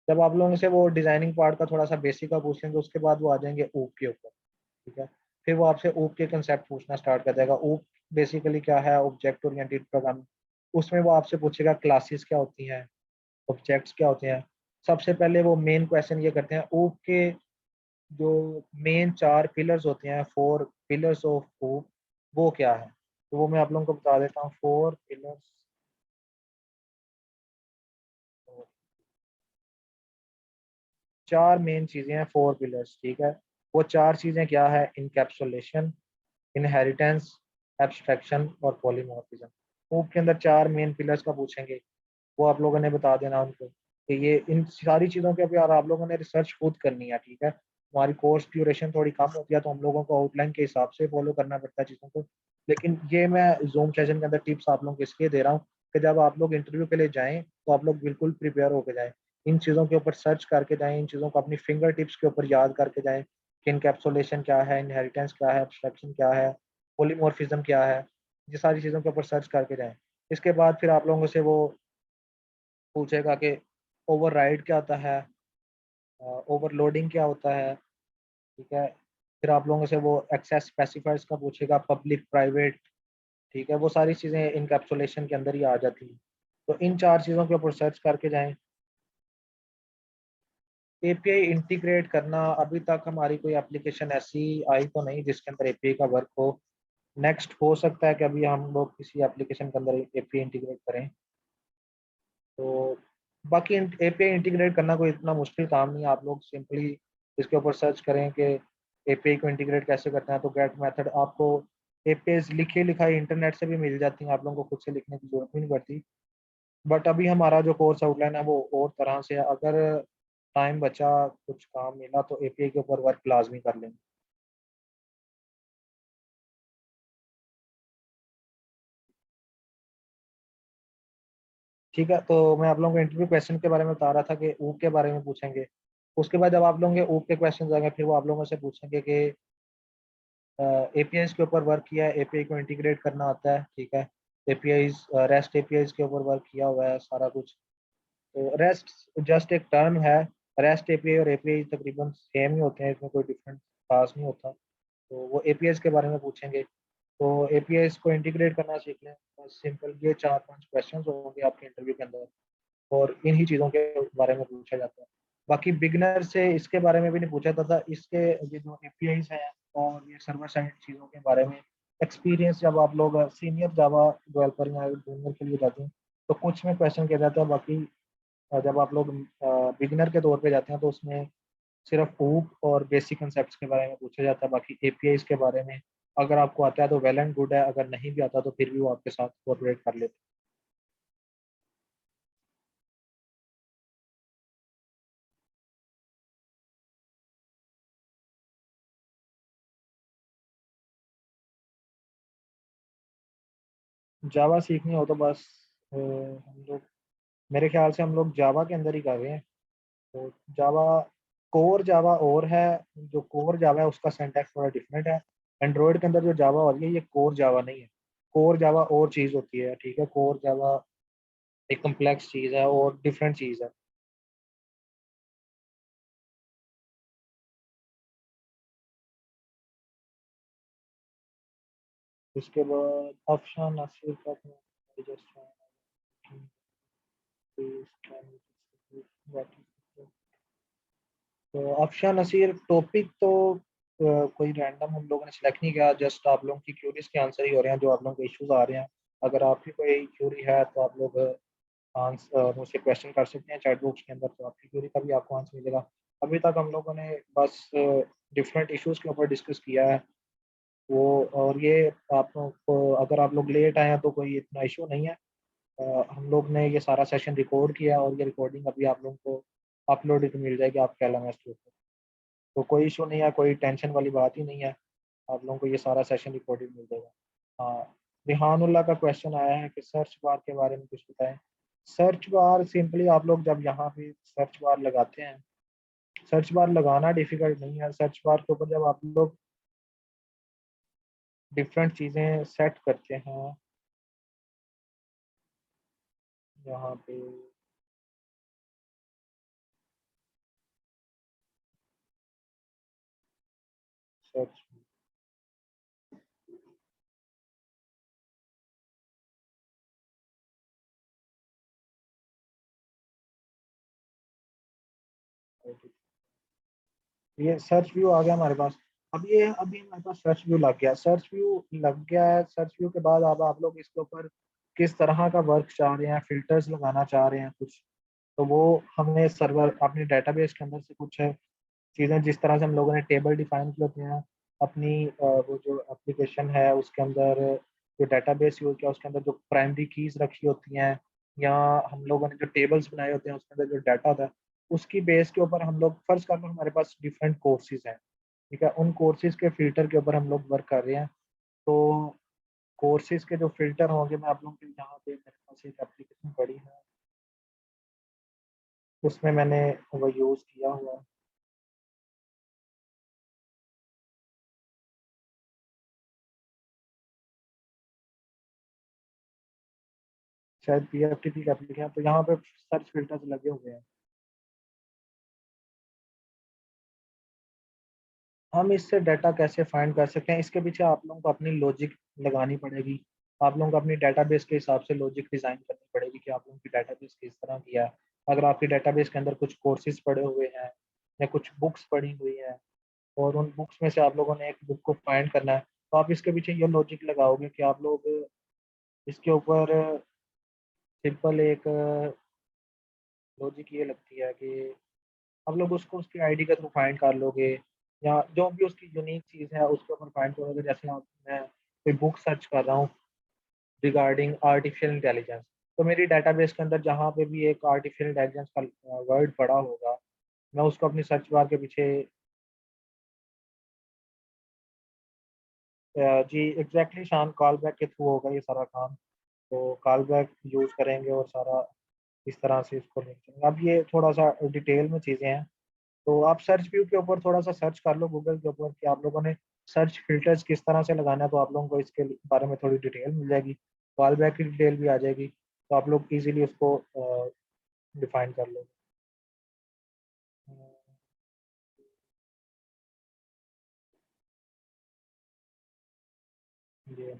जब आप लोगों से वो डिज़ाइनिंग पार्ट का थोड़ा सा बेसिक का पूछ लेंगे, उसके बाद वो आ जाएंगे ऊप के ऊपर, ठीक है। फिर वो आपसे ऊप के कंसेप्ट पूछना स्टार्ट कर देगा। ऊप बेसिकली क्या है, ऑब्जेक्ट ओरिएंटेड प्रोग्रामिंग। उसमें वो आपसे पूछेगा क्लासेस क्या होती हैं, ऑब्जेक्ट्स क्या होते हैं। सबसे पहले वो मेन क्वेश्चन ये करते हैं, ऊप के जो मेन 4 पिलर्स होते हैं, 4 पिलर्स ऑफ ऊप, वो क्या है। तो वो मैं आप लोगों को बता देता हूँ। 4 पिलर्स, 4 मेन चीज़ें हैं 4 पिलर्स, ठीक है। वो 4 चीज़ें क्या है, इनकैप्सुलेशन, इनहेरिटेंस, एब्स्ट्रैक्शन और पॉलीमॉर्फिज्म। ऊप के अंदर 4 मेन पिलर्स का पूछेंगे, वो आप लोगों ने बता देना उनको कि ये इन सारी चीज़ों के ऊपर आप लोगों ने रिसर्च खुद करनी है, ठीक है। हमारी कोर्स ड्यूरेशन थोड़ी कम होती है तो हम लोगों को आउटलाइन के हिसाब से फॉलो करना पड़ता है चीज़ों को। लेकिन ये मैं जूम सेशन के अंदर टिप्स आप लोगों को इसलिए दे रहा हूँ कि जब आप लोग इंटरव्यू के लिए जाएँ तो आप लोग बिल्कुल प्रिपेयर होके जाएँ। इन चीज़ों के ऊपर सर्च करके जाएँ, इन चीज़ों को अपनी फिंगर टिप्स के ऊपर याद करके जाएँ कि इनकैप्सुलेशन क्या है, इनहेरिटेंस क्या है, एब्स्ट्रैक्शन क्या है, पॉलीमॉर्फिज्म क्या है। ये सारी चीज़ों के ऊपर सर्च करके जाएँ। इसके बाद फिर आप लोगों से वो पूछेगा कि ओवरराइड क्या होता है, ओवरलोडिंग क्या होता है, ठीक है। फिर आप लोगों से वो एक्सेस स्पेसिफायर्स का पूछेगा, पब्लिक, प्राइवेट, ठीक है। वो सारी चीज़ें इनकैप्सुलेशन के अंदर ही आ जाती हैं। तो इन 4 चीज़ों के ऊपर सर्च करके जाएँ। एपीआई इंटीग्रेट करना, अभी तक हमारी कोई एप्लीकेशन ऐसी आई तो नहीं जिसके अंदर एपीआई का वर्क हो। नेक्स्ट हो सकता है कि अभी हम लोग किसी एप्लीकेशन के अंदर एपीआई इंटीग्रेट करें। तो बाकी एपीआई इंटीग्रेट करना कोई इतना मुश्किल काम नहीं है। आप लोग सिंपली इसके ऊपर सर्च करें कि एपीआई को इंटीग्रेट कैसे करते हैं, तो गेट मेथड आपको एपीआईज लिखे लिखाई इंटरनेट से भी मिल जाती हैं, आप लोगों को खुद से लिखने की जरूरत भी नहीं पड़ती। बट अभी हमारा जो कोर्स आउटलाइन है वो और तरह से है। अगर टाइम बचा, कुछ काम मिला तो एपीआई के ऊपर वर्क लाजमी कर लेंगे। ठीक है, तो मैं आप लोगों को इंटरव्यू क्वेश्चन के बारे में बता रहा था कि ऊप के बारे में पूछेंगे। उसके बाद जब आप लोगों के ऊप के क्वेश्चन आएंगे फिर वो आप लोगों से पूछेंगे कि एपीआईज के ऊपर वर्क किया है, एपीआई को इंटीग्रेट करना आता है, ठीक है। एपीआईज, रेस्ट एपीआईज के ऊपर वर्क किया हुआ है सारा कुछ। तो रेस्ट जस्ट एक टर्म है। रेस्ट एपीआई और एपीआई तकरीबन सेम ही होते हैं, इसमें कोई डिफरेंट खास नहीं होता। तो वो एपीआईज के बारे में पूछेंगे। तो एपीआईज को इंटीग्रेट करना सीख लें, बस सिंपल। ये 4-5 क्वेश्चन होंगे आपके इंटरव्यू के अंदर और इन्हीं चीज़ों के बारे में पूछा जाता है। बाकी बिगनर से इसके बारे में भी नहीं पूछा जाता। इसके ये जो एपीआईज हैं और ये सर्वर साइड चीज़ों के बारे में एक्सपीरियंस, जब आप लोग सीनियर जावा डेवलपर या जूनियर के लिए जाते हैं तो कुछ में क्वेश्चन किया जाता है। बाकी जब आप लोग बिगिनर के तौर पे जाते हैं तो उसमें सिर्फ ऊप और बेसिक कंसेप्ट्स के बारे में पूछा जाता है। बाकी एपीआईज के बारे में अगर आपको आता है तो वेल एंड गुड है, अगर नहीं भी आता तो फिर भी वो आपके साथ कोऑपरेट कर लेते हैं। जावा सीखनी हो तो बस हम लोग, मेरे ख्याल से हम लोग जावा के अंदर ही कर रहे हैं। तो जावा, कोर जावा और है। जो कोर जावा है उसका सिंटैक्स थोड़ा डिफरेंट है। एंड्रॉयड के अंदर जो जावा हो रही है ये कोर जावा नहीं है। कोर जावा और चीज़ होती है, ठीक है। कोर जावा एक कम्प्लेक्स चीज़ है और डिफरेंट चीज़ है। उसके बाद अफशान नासिर का तो अफशान नसीर टॉपिक तो कोई रैंडम हम लोगों ने सेलेक्ट नहीं किया, जस्ट आप लोगों की क्यूरीज के आंसर ही हो रहे हैं जो आप लोगों को इश्यूज आ रहे हैं। अगर आपकी कोई क्यूरी है तो आप लोग आंसर मुझसे क्वेश्चन कर सकते हैं चैट बॉक्स के अंदर, तो आपकी क्यूरी का भी आपको आंसर मिलेगा। अभी तक हम लोगों ने बस डिफरेंट इश्यूज के ऊपर डिस्कस किया है वो। और ये आप लोग को, अगर आप लोग लेट आए हैं तो कोई इतना इशू नहीं है। हम लोग ने ये सारा सेशन रिकॉर्ड किया और ये रिकॉर्डिंग अभी आप लोगों को अपलोडेड मिल जाएगी आपके एलएमएस के ऊपर। तो कोई इशू नहीं है, कोई टेंशन वाली बात ही नहीं है। आप लोगों को ये सारा सेशन रिकॉर्डेड मिल जाएगा। हाँ, रिहानुल्लाह का क्वेश्चन आया है कि सर्च बार के बारे में कुछ बताएं। सर्च बार सिंपली आप लोग जब यहाँ पे सर्च बार लगाते हैं, सर्च बार लगाना डिफिकल्ट नहीं है। सर्च बार के ऊपर जब आप लोग डिफरेंट चीज़ें सेट करते हैं, यहाँ पे सर्च, ये सर्च व्यू आ गया हमारे पास। अब ये अभी हमारे पास सर्च व्यू लग गया, सर्च व्यू लग गया है। सर्च व्यू के बाद अब आप लोग इसके ऊपर किस तरह का वर्क चाह रहे हैं, फिल्टर्स लगाना चाह रहे हैं कुछ, तो वो हमें सर्वर अपने डेटाबेस के अंदर से कुछ चीज़ें, जिस तरह से हम लोगों ने टेबल डिफाइन किए होते हैं अपनी वो जो एप्लीकेशन है उसके अंदर, जो डेटाबेस यूज किया उसके अंदर जो प्राइमरी कीज रखी होती हैं, या हम लोगों ने जो टेबल्स बनाए होते हैं उसके अंदर जो डाटा होता है, उसकी बेस के ऊपर हम लोग फर्ज कर लो हमारे पास डिफरेंट कोर्सेज हैं, ठीक है, उन कोर्सेज के फिल्टर के ऊपर हम लोग वर्क कर रहे हैं। तो कोर्सेज के जो फिल्टर होंगे, मैं आप लोगों के यहाँ पे मेरे पास एक एप्लीकेशन पड़ी है, उसमें मैंने वो यूज़ किया हुआ है। शायद PFTP का एप्लीकेशन, तो यहाँ पे सर्च फिल्टर्स लगे हुए हैं। हम इससे डाटा कैसे फाइंड कर सकते हैं, इसके पीछे आप लोगों को अपनी लॉजिक लगानी पड़ेगी। आप लोगों को अपनी डेटाबेस के हिसाब से लॉजिक डिज़ाइन करनी पड़ेगी कि आप लोगों की डेटाबेस किस तरह की है। अगर आपकी डेटाबेस के अंदर कुछ कोर्सेज पड़े हुए हैं या कुछ बुक्स पड़ी हुई हैं, और उन बुक्स में से आप लोगों ने एक बुक को फाइंड करना है, तो आप इसके पीछे ये लॉजिक लगाओगे कि आप लोग इसके ऊपर सिंपल एक लॉजिक ये लगती है कि आप लोग उसको उसकी आईडी के थ्रू फाइंड कर लोगे, या जो भी उसकी यूनिक चीज़ है उसके ऊपर फाइंड करोगे। जैसे आप, मैं कोई बुक सर्च कर रहा हूँ रिगार्डिंग आर्टिफिशियल इंटेलिजेंस, तो मेरी डेटाबेस के अंदर जहाँ पे भी एक आर्टिफिशियल इंटेलिजेंस का वर्ड पड़ा होगा, मैं उसको अपनी सर्च बार के पीछे जी एग्जैक्टली शान कॉल बैक के थ्रू होगा ये सारा काम। तो कॉल बैक यूज़ करेंगे और सारा इस तरह से इसको लिंक करेंगे। अब ये थोड़ा सा डिटेल में चीज़ें हैं, तो आप सर्च व्यू के ऊपर थोड़ा सा सर्च कर लो गूगल के ऊपर कि आप लोगों ने सर्च फिल्टर्स किस तरह से लगाना है, तो आप लोगों को इसके बारे में थोड़ी डिटेल मिल जाएगी, कॉल बैक की डिटेल भी आ जाएगी, तो आप लोग इजीली उसको डिफाइन कर लो। ये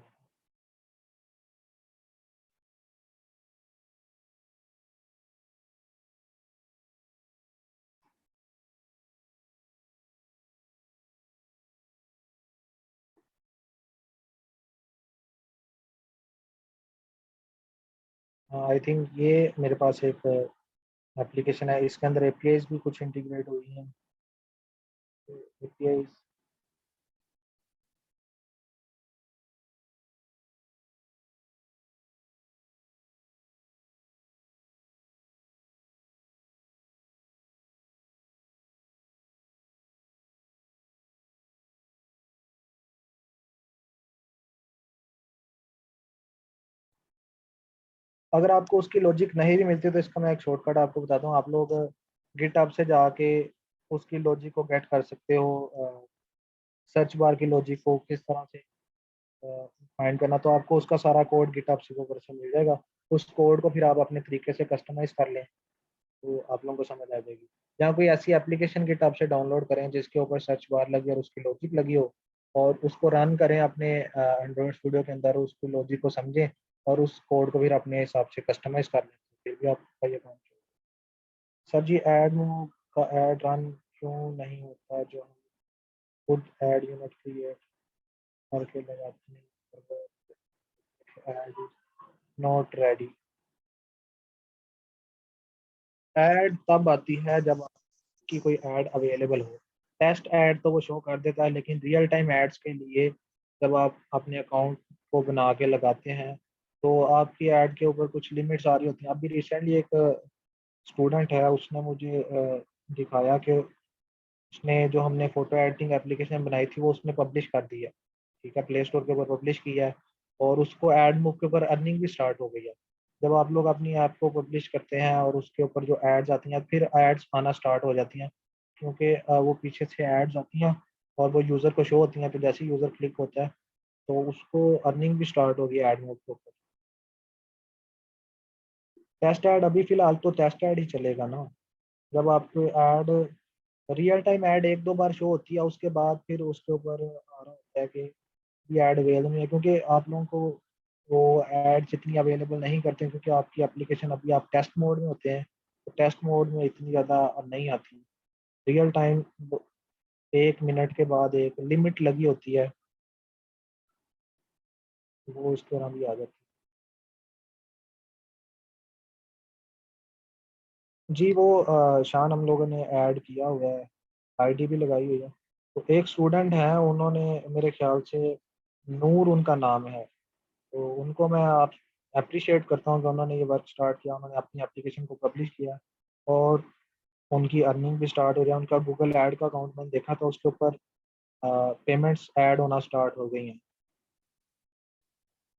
आई थिंक ये मेरे पास एक एप्लीकेशन है, इसके अंदर एपीआईज भी कुछ इंटीग्रेट हुई हैं। एपीआईज अगर आपको उसकी लॉजिक नहीं भी मिलती तो इसका मैं एक शॉर्टकट आपको बताता हूँ। आप लोग गिटहब से जाके उसकी लॉजिक को गेट कर सकते हो, सर्च बार की लॉजिक को किस तरह से फाइंड करना, तो आपको उसका सारा कोड गिटहब से ऊपर से मिल जाएगा। उस कोड को फिर आप अपने तरीके से कस्टमाइज कर लें, तो आप लोगों को समझ आ जाएगी। या कोई ऐसी एप्लीकेशन गिटहब से डाउनलोड करें जिसके ऊपर सर्च बार लगी और उसकी लॉजिक लगी हो, और उसको रन करें अपने एंड्रॉइड स्टूडियो के अंदर, उसकी लॉजिक को समझें और उस कोड को फिर अपने हिसाब से कस्टमाइज कर लें, फिर भी आपका ये काम चलेगा। सर जी ऐड का ऐड रन क्यों नहीं होता, जो हम खुद ऐड यूनिट क्रिएट करके लगाते हैं, ऐड नॉट रेडी। ऐड तब आती है जब आपकी कोई ऐड अवेलेबल हो। टेस्ट ऐड तो वो शो कर देता है, लेकिन रियल टाइम एड्स के लिए जब आप अपने अकाउंट को बना के लगाते हैं, तो आपकी ऐड के ऊपर कुछ लिमिट्स आ रही होती हैं। अभी रिसेंटली एक स्टूडेंट है, उसने मुझे दिखाया कि उसने जो हमने फ़ोटो एडिटिंग एप्लीकेशन बनाई थी वो उसने पब्लिश कर दी है, ठीक है, प्ले स्टोर के ऊपर पब्लिश किया है, और उसको एड मूव के ऊपर अर्निंग भी स्टार्ट हो गई है। जब आप लोग अपनी ऐप को पब्लिश करते हैं और उसके ऊपर जो एड्स आती हैं, फिर एड्स आना स्टार्ट हो जाती हैं, क्योंकि वो पीछे से एड्स आती हैं और वो यूज़र को शो होती हैं। तो जैसे ही यूज़र क्लिक होता है तो उसको अर्निंग भी स्टार्ट होगी एड मोड के ऊपर। टेस्ट ऐड अभी फ़िलहाल तो टेस्ट ऐड ही चलेगा ना। जब आपको ऐड रियल टाइम ऐड 1-2 बार शो होती है, उसके बाद फिर उसके ऊपर आ रहा होता है कि ये ऐड अवेलेबल नहीं है, क्योंकि आप लोगों को वो एड्स इतनी अवेलेबल नहीं करते हैं, क्योंकि आपकी एप्लीकेशन अभी आप टेस्ट मोड में होते हैं, तो टेस्ट मोड में इतनी ज़्यादा नहीं आती। रियल टाइम 1 मिनट के बाद एक लिमिट लगी होती है, वो इस तरह भी आ जाती है। जी, वो शान हम लोगों ने ऐड किया हुआ है, आईडी भी लगाई हुई है। तो एक स्टूडेंट हैं, उन्होंने मेरे ख़्याल से नूर उनका नाम है, तो उनको मैं आप एप्रिशिएट करता हूँ कि उन्होंने ये वर्क स्टार्ट किया, उन्होंने अपनी एप्लीकेशन को पब्लिश किया और उनकी अर्निंग भी स्टार्ट हो गया। उनका गूगल ऐड का अकाउंट मैंने देखा था, उसके ऊपर पेमेंट्स ऐड होना स्टार्ट हो गई हैं।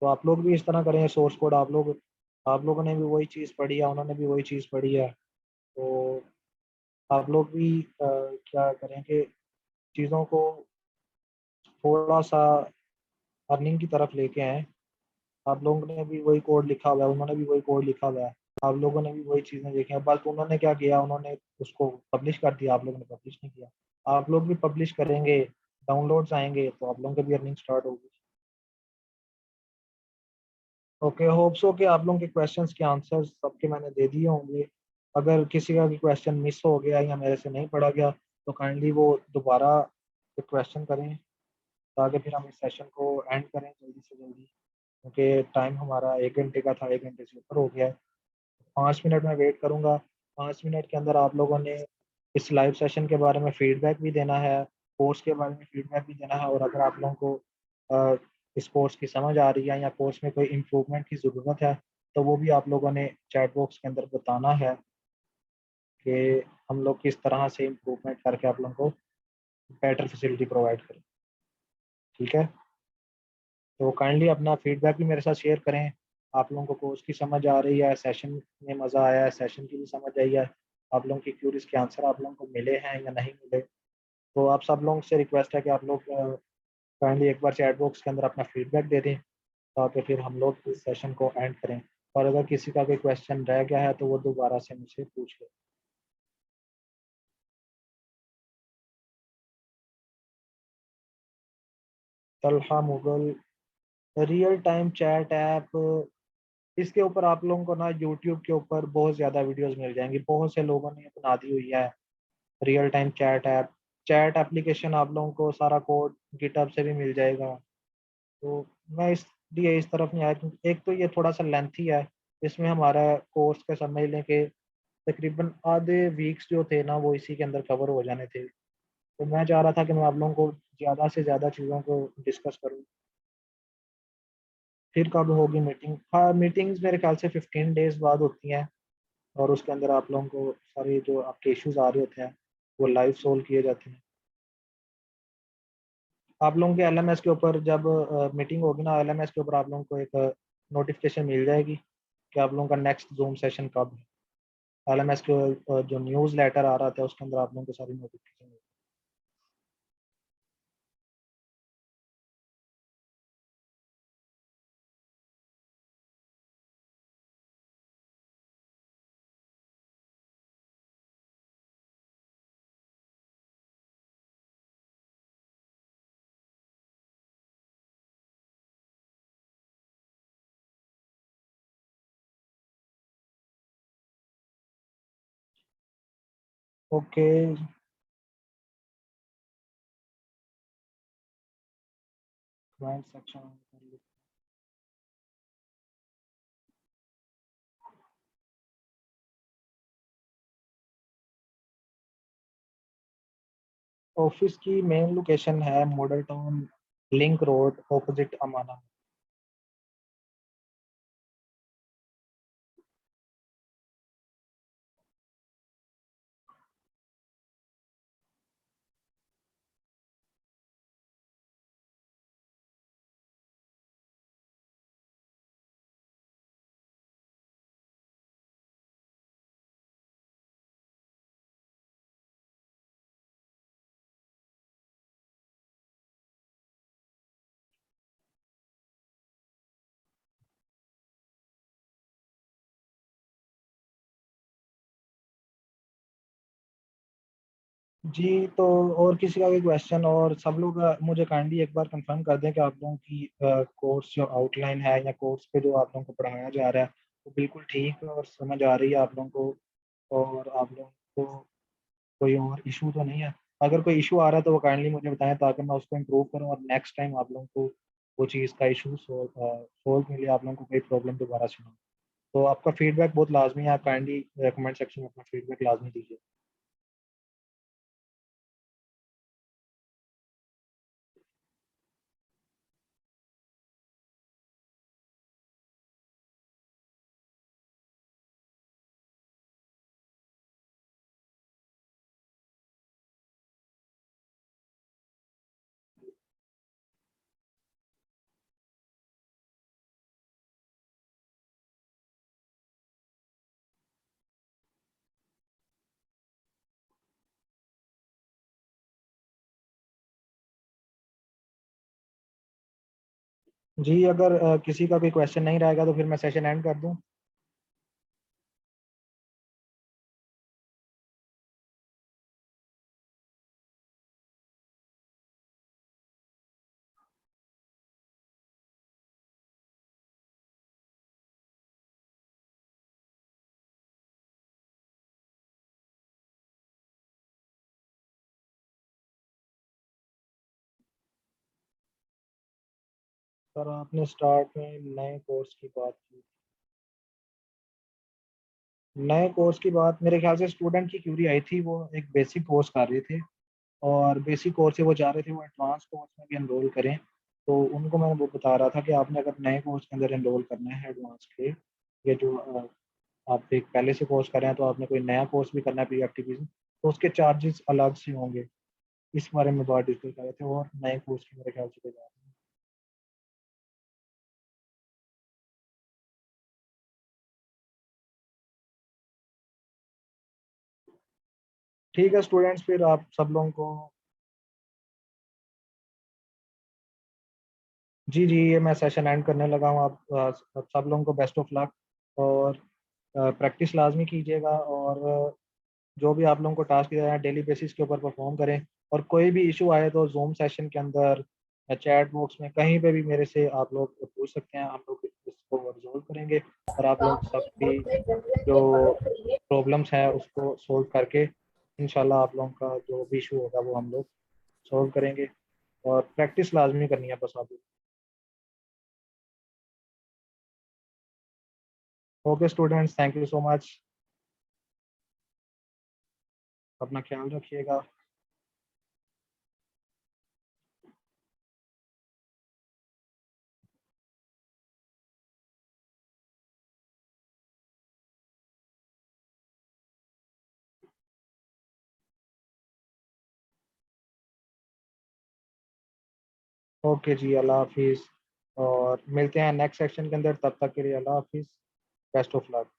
तो आप लोग भी इस तरह करें, सोर्स कोड आप लोगों ने भी वही चीज़ पढ़ी है, उन्होंने भी वही चीज़ पढ़ी है, तो आप लोग भी क्या करें कि चीज़ों को थोड़ा-सा अर्निंग की तरफ लेके आएँ। आप लोगों ने भी वही कोड लिखा हुआ है, उन्होंने भी वही कोड लिखा हुआ है, आप लोगों ने भी वही चीज़ें देखी हैं, बस उन्होंने क्या किया, उन्होंने उसको पब्लिश कर दिया, आप लोगों ने पब्लिश नहीं किया। आप लोग भी पब्लिश करेंगे, डाउनलोड्स आएँगे, तो आप लोगों की भी अर्निंग स्टार्ट होगी। ओके, होप सो कि आप लोगों के क्वेश्चंस के आंसर्स सबके मैंने दे दिए होंगे। अगर किसी का भी क्वेश्चन मिस हो गया या मेरे से नहीं पढ़ा गया, तो काइंडली वो दोबारा क्वेश्चन करें, ताकि फिर हम इस सेशन को एंड करें जल्दी से जल्दी, क्योंकि टाइम हमारा 1 घंटे का था, 1 घंटे से ऊपर हो गया है। 5 मिनट मैं वेट करूँगा, 5 मिनट के अंदर आप लोगों ने इस लाइव सेशन के बारे में फीडबैक भी देना है, कोर्स के बारे में फीडबैक भी देना है, और अगर आप लोगों को अ, इस कोर्स की समझ आ रही है या कोर्स में कोई इम्प्रूवमेंट की ज़रूरत है, तो वो भी आप लोगों ने चैट बॉक्स के अंदर बताना है कि हम लोग किस तरह से इम्प्रूवमेंट करके आप लोगों को बेटर फैसिलिटी प्रोवाइड करें। ठीक है? तो काइंडली अपना फीडबैक भी मेरे साथ शेयर करें। आप लोगों को कोर्स की समझ आ रही है, सेशन में मज़ा आया है, सेशन की भी समझ आई है, आप लोगों की क्यूरीज़ के आंसर आप लोगों को मिले हैं या नहीं मिले। तो आप सब लोगों से रिक्वेस्ट है कि आप लोग काइंडली एक बार चैट बॉक्स के अंदर अपना फीडबैक दे दें, ताकि फिर हम लोग इस सेशन को एंड करें। और अगर किसी का कोई क्वेश्चन रह गया है, तो वो दोबारा से मुझसे पूछ ले। Talha Mughal real time chat app, इसके ऊपर आप लोगों को ना यूट्यूब के ऊपर बहुत ज़्यादा वीडियोज़ मिल जाएँगी। बहुत से लोगों ने ये बना दी हुई है, real time chat app. Chat application आप लोगों को सारा कोड गिटहब से भी मिल जाएगा। तो मैं इसलिए इस तरफ नहीं आया, क्योंकि एक तो ये थोड़ा-सा लेंथी है। इसमें हमारा कोर्स का समझ लें कि तकरीबन आधे वीक्स जो थे ना, वो इसी के अंदर कवर हो जाने थे। तो मैं चाह रहा था कि मैं आप लोगों को ज़्यादा से ज़्यादा चीज़ों को डिस्कस करूँ। फिर कब होगी मीटिंग? हाँ, मीटिंग्स मेरे ख़्याल से 15 डेज़ बाद होती हैं, और उसके अंदर आप लोगों को सारे जो आपके इश्यूज़ आ रहे होते हैं, वो लाइव सॉल्व किए जाते हैं। आप लोगों के एलएमएस के ऊपर जब मीटिंग होगी ना, एलएमएस के ऊपर आप लोगों को एक नोटिफ़िकेशन मिल जाएगी कि आप लोगों का नेक्स्ट ज़ूम सेशन कब है। एलएमएस के जो न्यूज़लेटर आ रहा था, उसके अंदर आप लोगों को सारी notification. Okay, comment section office की मेन लोकेशन है model town, link road, opposite Amana. जी, तो और किसी का भी क्वेश्चन, और सब लोग मुझे काइंडली एक बार कंफर्म कर दें कि आप लोगों की कोर्स जो आउटलाइन है या कोर्स पे जो आप लोगों को पढ़ाया जा रहा है वो बिल्कुल ठीक है और समझ आ रही है आप लोगों को, और आप लोगों को कोई और इशू तो नहीं है। अगर कोई इशू आ रहा है तो वो काइंडली मुझे बताएं ताकि मैं उसको इम्प्रूव करूँ और नेक्स्ट टाइम आप लोगों को वो चीज़ का इशू सोल्व के लिए आप लोगों को कोई प्रॉब्लम दोबारा सुनाऊँ। तो आपका फीडबैक बहुत लाजमी है, आप काइंडली कमेंट सेक्शन में अपना फीडबैक लाजमी दीजिए। जी, अगर किसी का कोई क्वेश्चन नहीं रहेगा तो फिर मैं सेशन एंड कर दूं। सर आपने स्टार्ट में नए कोर्स की बात की। नए कोर्स की बात मेरे ख्याल से स्टूडेंट की क्यूरी आई थी, वो एक बेसिक कोर्स कर रहे थे और बेसिक कोर्स से वो चाह रहे थे वो एडवांस कोर्स में भी एनरोल करें। तो उनको मैं वो बता रहा था कि आपने अगर नए कोर्स के अंदर एनरोल करना है एडवांस के, ये जो आप एक पहले से कोर्स कर रहे हैं तो आपने कोई नया कोर्स भी करना है प्री एक्टिविज़म, तो उसके चार्जेस अलग से होंगे। इस बारे में बात डिस्कस कर रहे थे, और नए कोर्स की मेरे ख्याल से कोई बात नहीं। ठीक है स्टूडेंट्स, फिर आप सब लोगों को, जी जी, ये मैं सेशन एंड करने लगा हूँ। आप सब लोगों को बेस्ट ऑफ लक, और प्रैक्टिस लाजमी कीजिएगा, और जो भी आप लोगों को टास्क दिया है डेली बेसिस के ऊपर परफॉर्म करें। और कोई भी इशू आए तो जूम सेशन के अंदर या चैट बॉक्स में कहीं पे भी मेरे से आप लोग पूछ सकते हैं, हम लोग इसको रिजॉल्व करेंगे और आप लोग सबकी जो प्रॉब्लम्स हैं उसको सोल्व करके इंशाल्लाह आप लोगों का जो भी इशू होगा वो हम लोग सॉल्व करेंगे। और प्रैक्टिस लाजमी करनी है बस आप लोग। Okay students, thank you so much, अपना ख्याल रखिएगा। ओके जी, अल्लाह हाफिज़, और मिलते हैं नेक्स्ट सेक्शन के अंदर, तब तक के लिए अल्लाह हाफिज़, बेस्ट ऑफ लक।